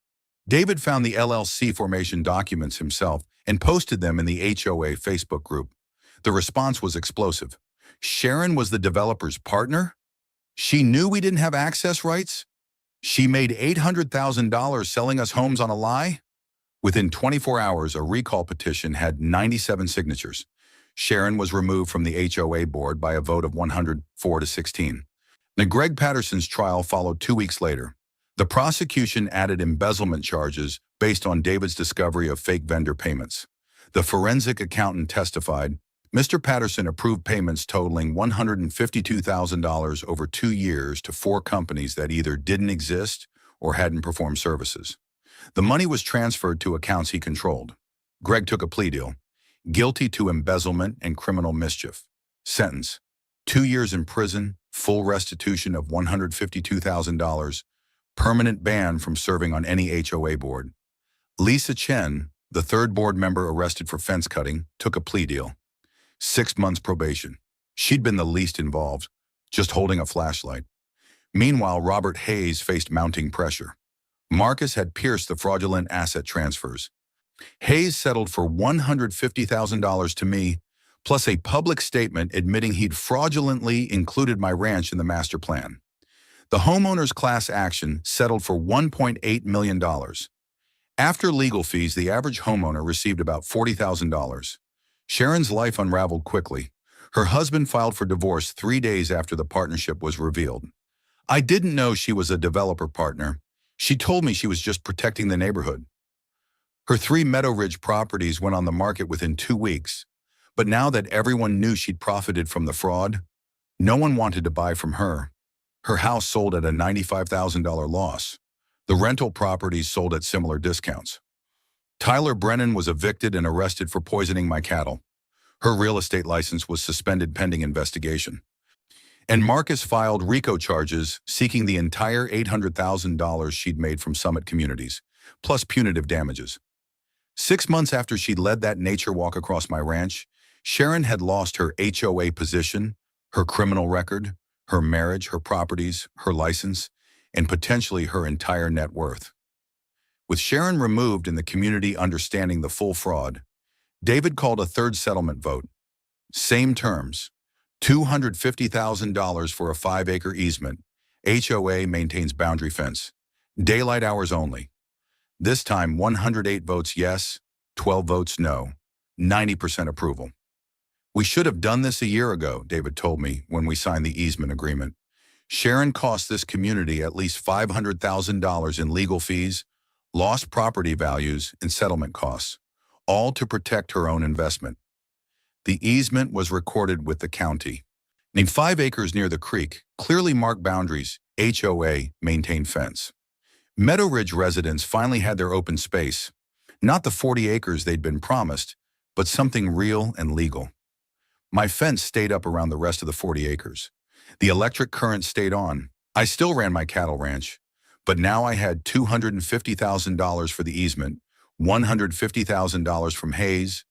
David found the LLC formation documents himself and posted them in the HOA Facebook group. The response was explosive. Sharon was the developer's partner? She knew we didn't have access rights? She made $800,000 selling us homes on a lie? Within 24 hours, a recall petition had 97 signatures. Sharon was removed from the HOA board by a vote of 104 to 16. Now, Greg Patterson's trial followed 2 weeks later. The prosecution added embezzlement charges based on David's discovery of fake vendor payments. The forensic accountant testified, Mr. Patterson approved payments totaling $152,000 over 2 years to 4 companies that either didn't exist or hadn't performed services. The money was transferred to accounts he controlled. Greg took a plea deal, guilty to embezzlement and criminal mischief. Sentence, 2 years in prison, full restitution of $152,000, permanent ban from serving on any HOA board. Lisa Chen, the 3rd board member arrested for fence cutting, took a plea deal. 6 months probation. She'd been the least involved, just holding a flashlight. Meanwhile, Robert Hayes faced mounting pressure. Marcus had pierced the fraudulent asset transfers. Hayes settled for $150,000 to me, plus a public statement admitting he'd fraudulently included my ranch in the master plan. The homeowners' class action settled for $1.8 million. After legal fees, the average homeowner received about $40,000. Sharon's life unraveled quickly. Her husband filed for divorce 3 days after the partnership was revealed. I didn't know she was a developer partner. She told me she was just protecting the neighborhood. Her 3 Meadow Ridge properties went on the market within 2 weeks. But now that everyone knew she'd profited from the fraud, no one wanted to buy from her. Her house sold at a $95,000 loss. The rental properties sold at similar discounts. Tyler Brennan was evicted and arrested for poisoning my cattle. Her real estate license was suspended pending investigation. And Marcus filed RICO charges seeking the entire $800,000 she'd made from Summit Communities, plus punitive damages. 6 months after she'd led that nature walk across my ranch, Sharon had lost her HOA position, her criminal record, her marriage, her properties, her license, and potentially her entire net worth. With Sharon removed and the community understanding the full fraud, David called a 3rd settlement vote. Same terms, $250,000 for a 5-acre easement. HOA maintains boundary fence. Daylight hours only. This time, 108 votes yes, 12 votes no, 90% approval. We should have done this a year ago, David told me when we signed the easement agreement. Sharon cost this community at least $500,000 in legal fees, lost property values, and settlement costs, all to protect her own investment. The easement was recorded with the county. Named 5 acres near the creek, clearly marked boundaries, HOA maintained fence. Meadow Ridge residents finally had their open space, not the 40 acres they'd been promised, but something real and legal. My fence stayed up around the rest of the 40 acres. The electric current stayed on. I still ran my cattle ranch, but now I had $250,000 for the easement, $150,000 from Hayes,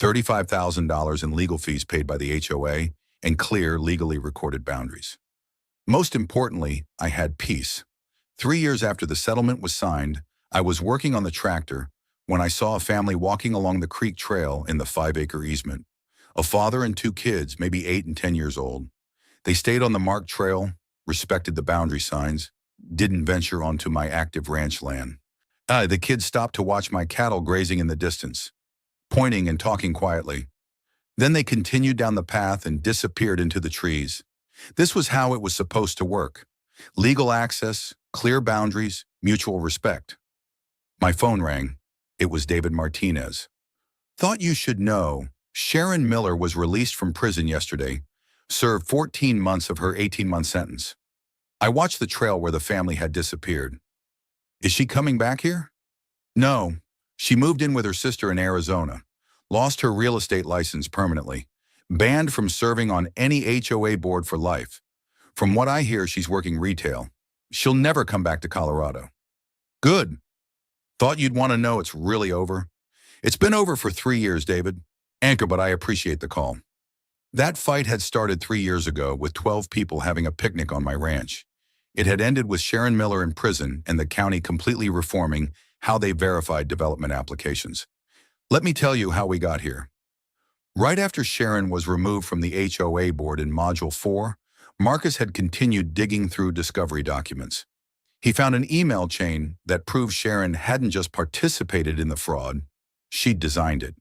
$35,000 in legal fees paid by the HOA, and clear, legally recorded boundaries. Most importantly, I had peace. 3 years after the settlement was signed, I was working on the tractor when I saw a family walking along the creek trail in the 5-acre easement. A father and 2 kids, maybe 8 and 10 years old. They stayed on the marked trail, respected the boundary signs, didn't venture onto my active ranch land. The kids stopped to watch my cattle grazing in the distance, pointing and talking quietly. Then they continued down the path and disappeared into the trees. This was how it was supposed to work. Legal access, clear boundaries, mutual respect. My phone rang. It was David Martinez. Thought you should know, Sharon Miller was released from prison yesterday, served 14 months of her 18-month sentence. I watched the trail where the family had disappeared. Is she coming back here? No. She moved in with her sister in Arizona, lost her real estate license permanently, banned from serving on any HOA board for life. From what I hear, she's working retail. She'll never come back to Colorado. Good. Thought you'd want to know it's really over? It's been over for 3 years, David. Anchor, but I appreciate the call. That fight had started 3 years ago with 12 people having a picnic on my ranch. It had ended with Sharon Miller in prison and the county completely reforming how they verified development applications. Let me tell you how we got here. Right after Sharon was removed from the HOA board in Module 4, Marcus had continued digging through discovery documents. He found an email chain that proved Sharon hadn't just participated in the fraud, she'd designed it.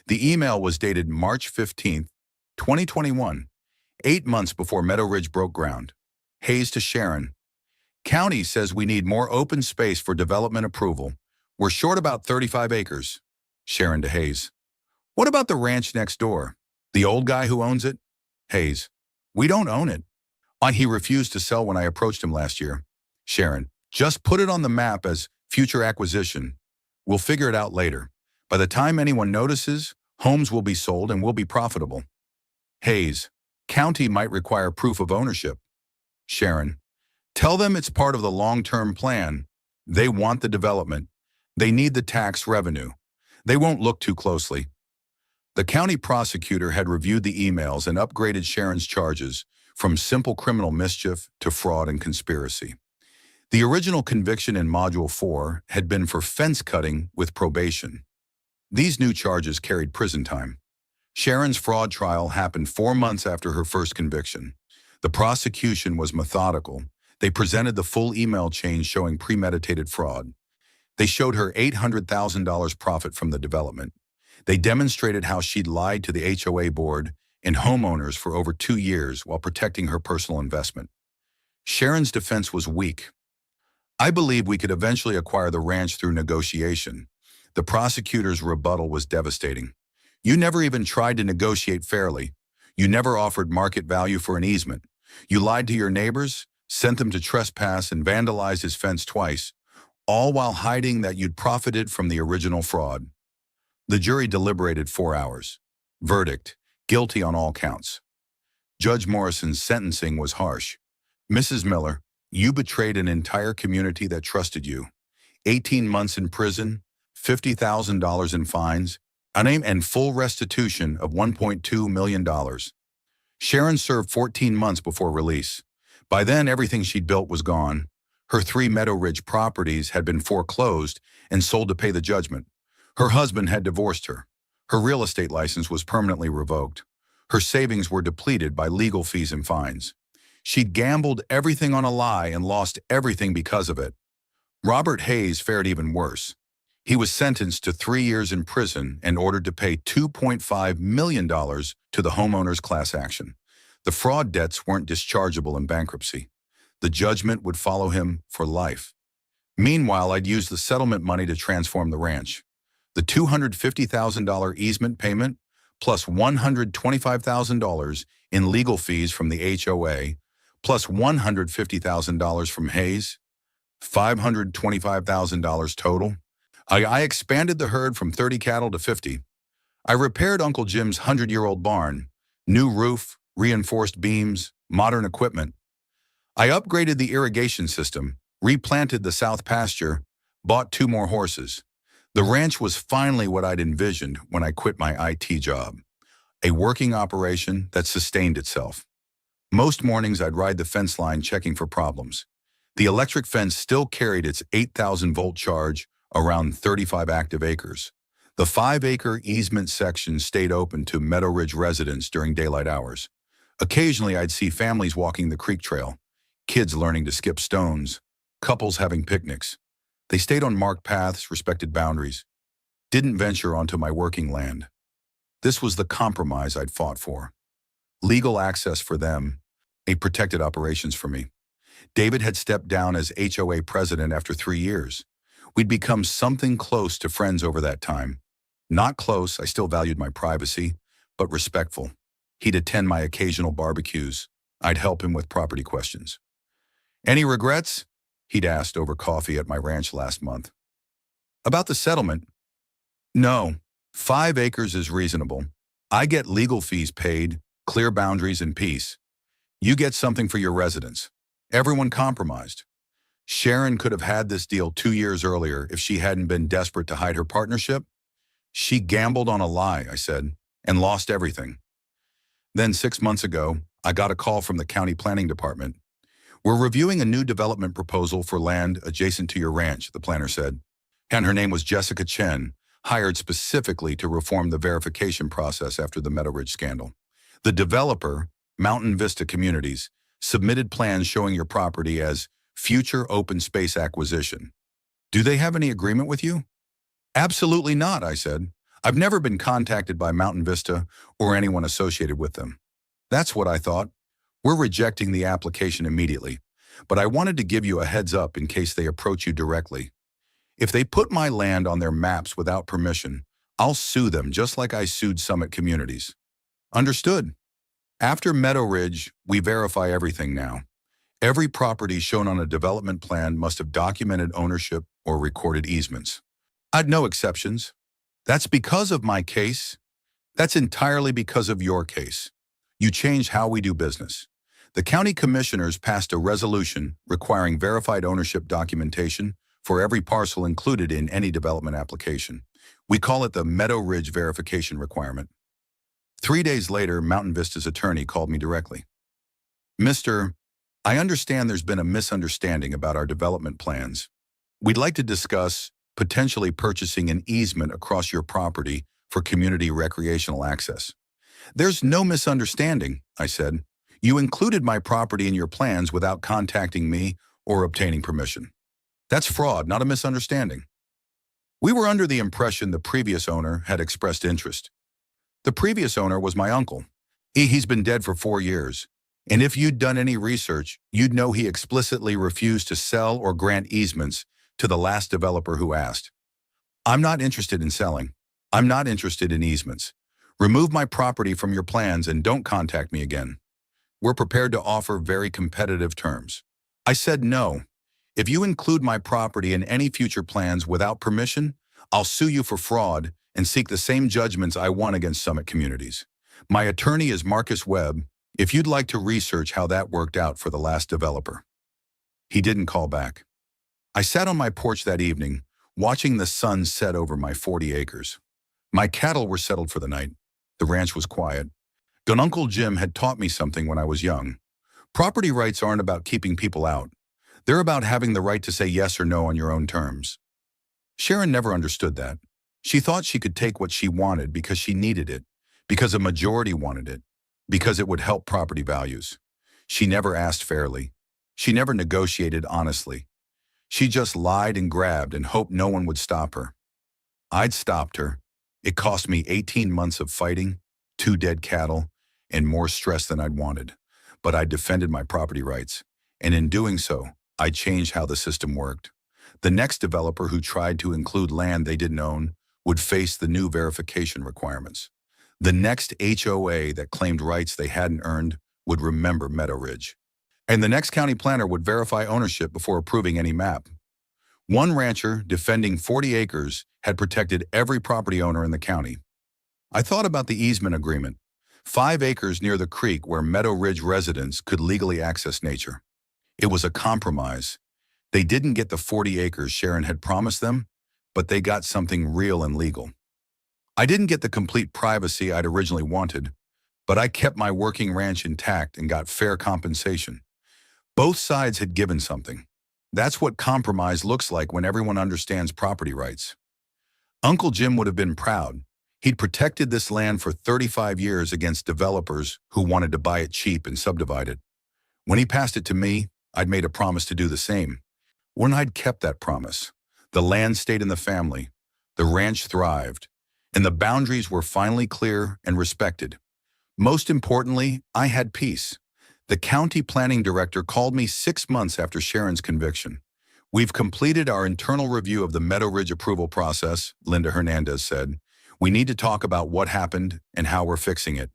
The email was dated March 15, 2021, 8 months before Meadow Ridge broke ground. Hayes to Sharon. County says we need more open space for development approval. We're short about 35 acres. Sharon to Hayes. What about the ranch next door? The old guy who owns it? Hayes. We don't own it. He refused to sell when I approached him last year. Sharon. Just put it on the map as future acquisition. We'll figure it out later. By the time anyone notices, homes will be sold and will be profitable. Hayes. County might require proof of ownership. Sharon. Tell them it's part of the long-term plan. They want the development. They need the tax revenue. They won't look too closely. The county prosecutor had reviewed the emails and upgraded Sharon's charges from simple criminal mischief to fraud and conspiracy. The original conviction in Module 4 had been for fence cutting with probation. These new charges carried prison time. Sharon's fraud trial happened 4 months after her first conviction. The prosecution was methodical. They presented the full email chain showing premeditated fraud. They showed her $800,000 profit from the development. They demonstrated how she'd lied to the HOA board and homeowners for over 2 years while protecting her personal investment. Sharon's defense was weak. I believe we could eventually acquire the ranch through negotiation. The prosecutor's rebuttal was devastating. You never even tried to negotiate fairly. You never offered market value for an easement. You lied to your neighbors, sent them to trespass, and vandalized his fence twice, all while hiding that you'd profited from the original fraud. The jury deliberated 4 hours. Verdict: guilty on all counts. Judge Morrison's sentencing was harsh. Mrs. Miller, you betrayed an entire community that trusted you. 18 months in prison, $50,000 in fines, and full restitution of $1.2 million. Sharon served 14 months before release. By then, everything she'd built was gone. Her 3 Meadow Ridge properties had been foreclosed and sold to pay the judgment. Her husband had divorced her. Her real estate license was permanently revoked. Her savings were depleted by legal fees and fines. She'd gambled everything on a lie and lost everything because of it. Robert Hayes fared even worse. He was sentenced to 3 years in prison and ordered to pay $2.5 million to the homeowners' class action. The fraud debts weren't dischargeable in bankruptcy. The judgment would follow him for life. Meanwhile, I'd used the settlement money to transform the ranch. The $250,000 easement payment, plus $125,000 in legal fees from the HOA, plus $150,000 from Hayes, $525,000 total. I expanded the herd from 30 cattle to 50. I repaired Uncle Jim's 100-year-old barn, new roof, reinforced beams, modern equipment. I upgraded the irrigation system, replanted the south pasture, bought 2 more horses. The ranch was finally what I'd envisioned when I quit my IT job, a working operation that sustained itself. Most mornings I'd ride the fence line checking for problems. The electric fence still carried its 8,000-volt charge around 35 active acres. The 5-acre easement section stayed open to Meadow Ridge residents during daylight hours. Occasionally I'd see families walking the creek trail, kids learning to skip stones, couples having picnics. They stayed on marked paths, respected boundaries, didn't venture onto my working land. This was the compromise I'd fought for. Legal access for them, a protected operations for me. David had stepped down as HOA president after 3 years. We'd become something close to friends over that time. Not close, I still valued my privacy, but respectful. He'd attend my occasional barbecues. I'd help him with property questions. Any regrets? He'd asked over coffee at my ranch last month. About the settlement? No, 5 acres is reasonable. I get legal fees paid, clear boundaries and peace. You get something for your residents. Everyone compromised. Sharon could have had this deal 2 years earlier if she hadn't been desperate to hide her partnership. She gambled on a lie, I said, and lost everything. Then 6 months ago, I got a call from the county planning department. We're reviewing a new development proposal for land adjacent to your ranch, the planner said. And her name was Jessica Chen, hired specifically to reform the verification process after the Meadow Ridge scandal. The developer, Mountain Vista Communities, submitted plans showing your property as future open space acquisition. Do they have any agreement with you? Absolutely not, I said. I've never been contacted by Mountain Vista or anyone associated with them. That's what I thought. We're rejecting the application immediately, but I wanted to give you a heads up in case they approach you directly. If they put my land on their maps without permission, I'll sue them just like I sued Summit Communities. Understood. After Meadow Ridge, we verify everything now. Every property shown on a development plan must have documented ownership or recorded easements. I'd no exceptions. That's because of my case. That's entirely because of your case. You changed how we do business. The county commissioners passed a resolution requiring verified ownership documentation for every parcel included in any development application. We call it the Meadow Ridge verification requirement. 3 days later, Mountain Vista's attorney called me directly. Mr. I understand there's been a misunderstanding about our development plans. We'd like to discuss potentially purchasing an easement across your property for community recreational access. There's no misunderstanding, I said. You included my property in your plans without contacting me or obtaining permission. That's fraud, not a misunderstanding. We were under the impression the previous owner had expressed interest. The previous owner was my uncle. He's been dead for 4 years. And if you'd done any research, you'd know he explicitly refused to sell or grant easements to the last developer who asked. I'm not interested in selling. I'm not interested in easements. Remove my property from your plans and don't contact me again. We're prepared to offer very competitive terms. I said no. If you include my property in any future plans without permission, I'll sue you for fraud and seek the same judgments I won against Summit Communities. My attorney is Marcus Webb, if you'd like to research how that worked out for the last developer. He didn't call back. I sat on my porch that evening, watching the sun set over my 40 acres. My cattle were settled for the night. The ranch was quiet. Uncle Jim had taught me something when I was young. Property rights aren't about keeping people out. They're about having the right to say yes or no on your own terms. Sharon never understood that. She thought she could take what she wanted because she needed it, because a majority wanted it, because it would help property values. She never asked fairly. She never negotiated honestly. She just lied and grabbed and hoped no one would stop her. I'd stopped her. It cost me 18 months of fighting, 2 dead cattle, and more stress than I'd wanted. But I defended my property rights, and in doing so, I changed how the system worked. The next developer who tried to include land they didn't own would face the new verification requirements. The next HOA that claimed rights they hadn't earned would remember Meadow Ridge. And the next county planner would verify ownership before approving any map. One rancher defending 40 acres had protected every property owner in the county. I thought about the easement agreement, 5 acres near the creek where Meadow Ridge residents could legally access nature. It was a compromise. They didn't get the 40 acres Sharon had promised them, but they got something real and legal. I didn't get the complete privacy I'd originally wanted, but I kept my working ranch intact and got fair compensation. Both sides had given something. That's what compromise looks like when everyone understands property rights. Uncle Jim would have been proud. He'd protected this land for 35 years against developers who wanted to buy it cheap and subdivide it. When he passed it to me, I'd made a promise to do the same. When I'd kept that promise, the land stayed in the family, the ranch thrived, and the boundaries were finally clear and respected. Most importantly, I had peace. The county planning director called me 6 months after Sharon's conviction. We've completed our internal review of the Meadow Ridge approval process, Linda Hernandez said. We need to talk about what happened and how we're fixing it.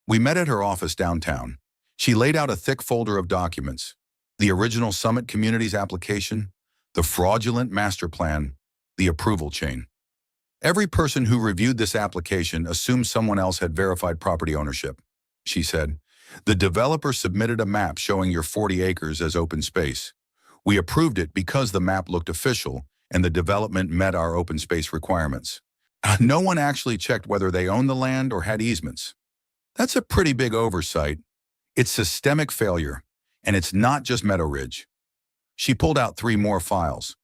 We met at her office downtown. She laid out a thick folder of documents, the original Summit Communities application, the fraudulent master plan, the approval chain. Every person who reviewed this application assumed someone else had verified property ownership, she said. The developer submitted a map showing your 40 acres as open space. We approved it because the map looked official and the development met our open space requirements. No one actually checked whether they owned the land or had easements. That's a pretty big oversight. It's systemic failure, and it's not just Meadow Ridge. She pulled out 3 more files.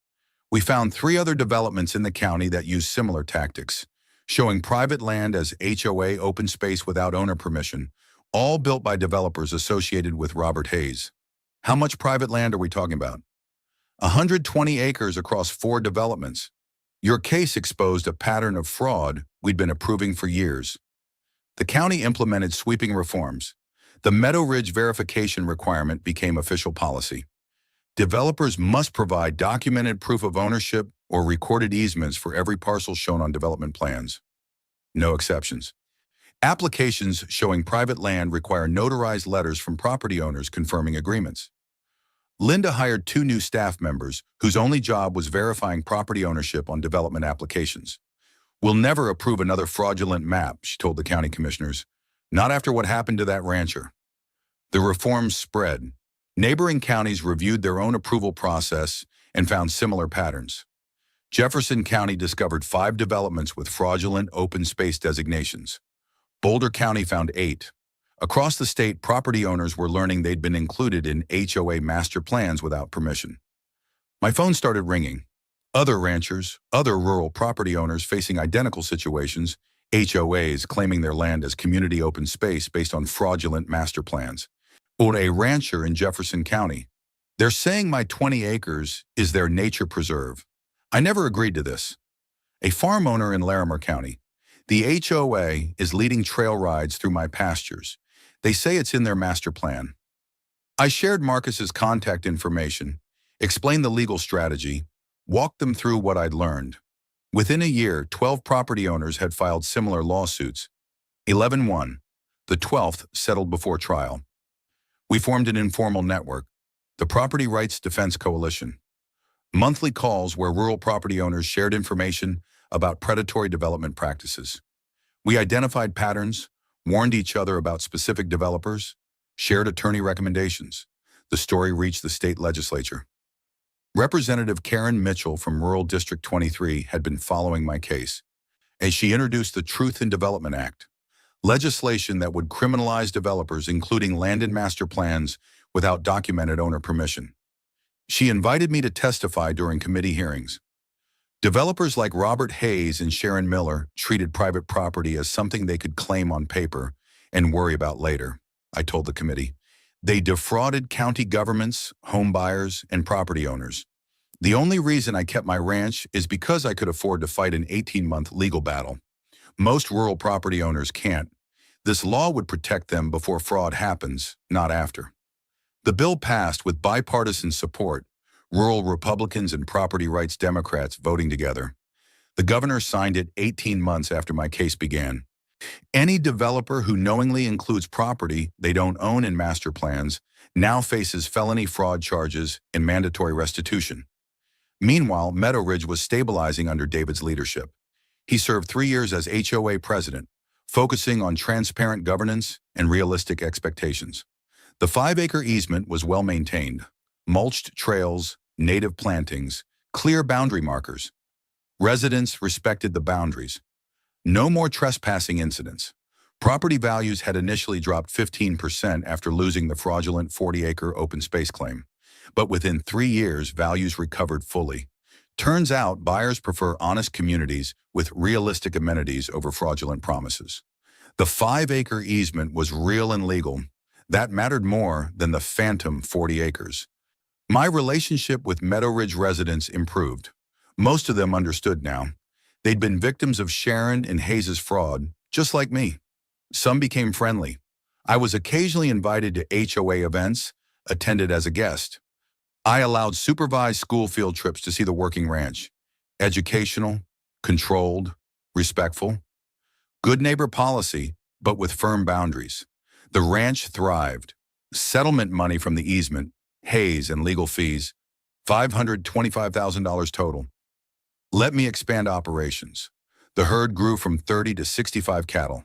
We found 3 other developments in the county that use similar tactics, showing private land as HOA open space without owner permission, all built by developers associated with Robert Hayes. How much private land are we talking about? 120 acres across 4 developments. Your case exposed a pattern of fraud we'd been approving for years. The county implemented sweeping reforms. The Meadow Ridge verification requirement became official policy. Developers must provide documented proof of ownership or recorded easements for every parcel shown on development plans. No exceptions. Applications showing private land require notarized letters from property owners confirming agreements. Linda hired 2 new staff members whose only job was verifying property ownership on development applications. "We'll never approve another fraudulent map," she told the county commissioners. "Not after what happened to that rancher." The reforms spread. Neighboring counties reviewed their own approval process and found similar patterns. Jefferson County discovered 5 developments with fraudulent open space designations. Boulder County found 8. Across the state, property owners were learning they'd been included in HOA master plans without permission. My phone started ringing. Other ranchers, other rural property owners facing identical situations, HOAs claiming their land as community open space based on fraudulent master plans. Or a rancher in Jefferson County. "They're saying my 20 acres is their nature preserve. I never agreed to this." A farm owner in Larimer County. "The HOA is leading trail rides through my pastures. They say it's in their master plan." I shared Marcus's contact information, explained the legal strategy, walked them through what I'd learned. Within a year, 12 property owners had filed similar lawsuits. 11 won. The 12th settled before trial. We formed an informal network, the Property Rights Defense Coalition. Monthly calls where rural property owners shared information about predatory development practices. We identified patterns, warned each other about specific developers, shared attorney recommendations. The story reached the state legislature. Representative Karen Mitchell from Rural District 23 had been following my case, as she introduced the Truth in Development Act, legislation that would criminalize developers including land and master plans without documented owner permission. She invited me to testify during committee hearings. Developers like Robert Hayes and Sharon Miller treated private property as something they could claim on paper and worry about later, I told the committee. They defrauded county governments, home buyers, and property owners. The only reason I kept my ranch is because I could afford to fight an 18-month legal battle. Most rural property owners can't. This law would protect them before fraud happens, not after. The bill passed with bipartisan support, rural Republicans and property rights Democrats voting together. The governor signed it 18 months after my case began. Any developer who knowingly includes property they don't own in master plans now faces felony fraud charges and mandatory restitution. Meanwhile, Meadow Ridge was stabilizing under David's leadership. He served 3 years as HOA president, focusing on transparent governance and realistic expectations. The 5-acre easement was well maintained. Mulched trails, native plantings, clear boundary markers. Residents respected the boundaries. No more trespassing incidents. Property values had initially dropped 15% after losing the fraudulent 40-acre open space claim. But within 3 years, values recovered fully. Turns out buyers prefer honest communities with realistic amenities over fraudulent promises. The 5-acre easement was real and legal. That mattered more than the phantom 40 acres. My relationship with Meadow Ridge residents improved. Most of them understood now. They'd been victims of Sharon and Hayes' fraud, just like me. Some became friendly. I was occasionally invited to HOA events, attended as a guest. I allowed supervised school field trips to see the working ranch. Educational, controlled, respectful. Good neighbor policy, but with firm boundaries. The ranch thrived. Settlement money from the easement, Hayes and legal fees, $525,000 total. Let me expand operations. The herd grew from 30 to 65 cattle.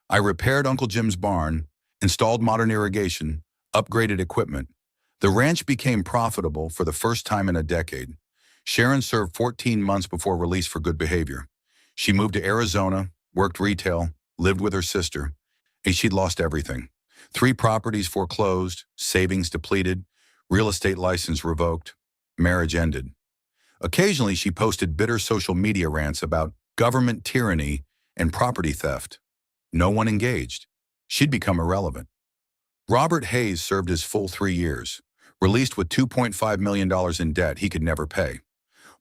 I repaired Uncle Jim's barn, installed modern irrigation, upgraded equipment. The ranch became profitable for the first time in a decade. Sharon served 14 months before release for good behavior. She moved to Arizona, worked retail, lived with her sister, and she'd lost everything. 3 properties foreclosed, savings depleted, real estate license revoked, marriage ended. Occasionally, she posted bitter social media rants about government tyranny and property theft. No one engaged. She'd become irrelevant. Robert Hayes served his full 3 years, released with $2.5 million in debt he could never pay.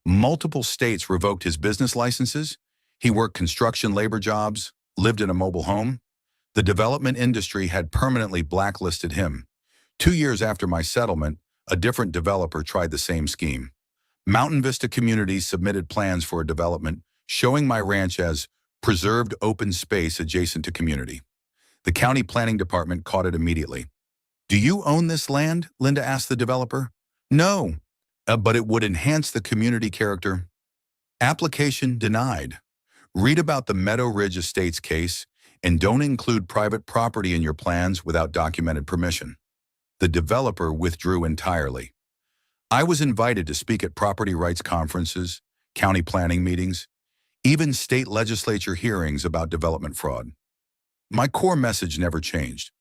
Multiple states revoked his business licenses. He worked construction labor jobs, lived in a mobile home. The development industry had permanently blacklisted him. 2 years after my settlement, a different developer tried the same scheme. Mountain Vista Communities submitted plans for a development showing my ranch as preserved open space adjacent to community. The county planning department caught it immediately. "Do you own this land?" Linda asked the developer. "No, but it would enhance the community character." Application denied. Read about the Meadow Ridge Estates case and don't include private property in your plans without documented permission. The developer withdrew entirely. I was invited to speak at property rights conferences, county planning meetings, even state legislature hearings about development fraud. My core message never changed.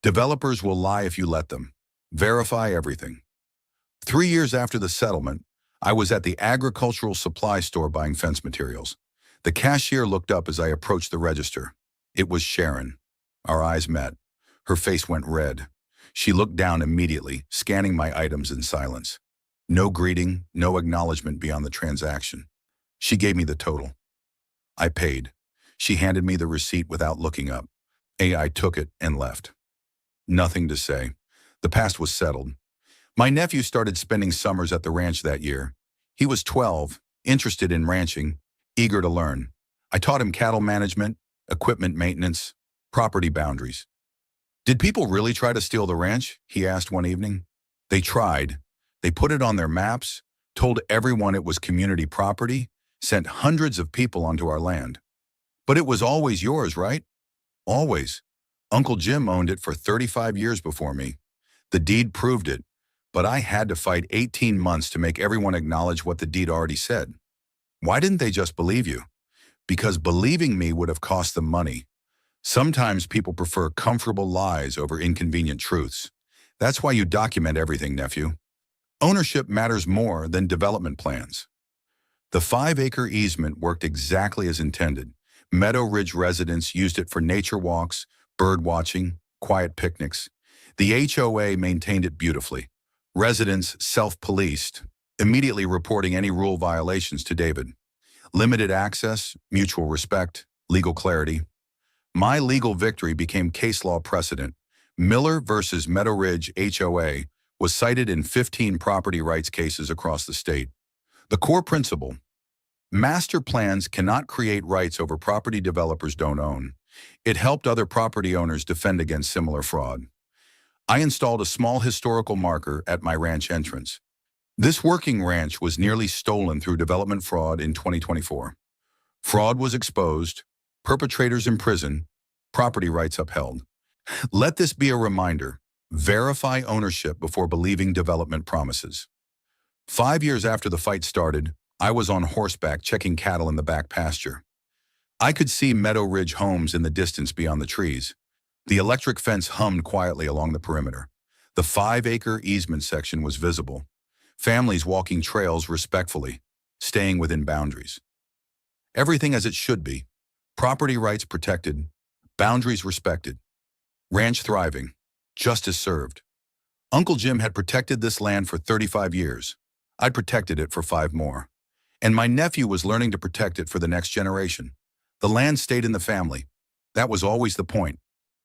Developers will lie if you let them. Verify everything. 3 years after the settlement, I was at the agricultural supply store buying fence materials. The cashier looked up as I approached the register. It was Sharon. Our eyes met. Her face went red. She looked down immediately, scanning my items in silence. No greeting, no acknowledgement beyond the transaction. She gave me the total. I paid. She handed me the receipt without looking up. I took it and left. Nothing to say. The past was settled. My nephew started spending summers at the ranch that year. He was 12, interested in ranching, eager to learn. I taught him cattle management, equipment maintenance, property boundaries. "Did people really try to steal the ranch?" he asked one evening. "They tried. They put it on their maps, told everyone it was community property, sent hundreds of people onto our land. But it was always yours, right?" "Always. Uncle Jim owned it for 35 years before me. The deed proved it, but I had to fight 18 months to make everyone acknowledge what the deed already said." "Why didn't they just believe you?" "Because believing me would have cost them money. Sometimes people prefer comfortable lies over inconvenient truths. That's why you document everything, nephew. Ownership matters more than development plans." The 5-acre easement worked exactly as intended. Meadow Ridge residents used it for nature walks, bird watching, quiet picnics. The HOA maintained it beautifully. Residents self-policed, immediately reporting any rule violations to David. Limited access, mutual respect, legal clarity. My legal victory became case law precedent. Miller versus Meadow Ridge HOA was cited in 15 property rights cases across the state. The core principle: master plans cannot create rights over property developers don't own. It helped other property owners defend against similar fraud. I installed a small historical marker at my ranch entrance. This working ranch was nearly stolen through development fraud in 2024. Fraud was exposed, perpetrators imprisoned, property rights upheld. Let this be a reminder: verify ownership before believing development promises. 5 years after the fight started, I was on horseback checking cattle in the back pasture. I could see Meadow Ridge homes in the distance beyond the trees. The electric fence hummed quietly along the perimeter. The 5-acre easement section was visible. Families walking trails respectfully, staying within boundaries. Everything as it should be. Property rights protected, boundaries respected. Ranch thriving, justice served. Uncle Jim had protected this land for 35 years. I'd protected it for 5 more. And my nephew was learning to protect it for the next generation. The land stayed in the family. That was always the point.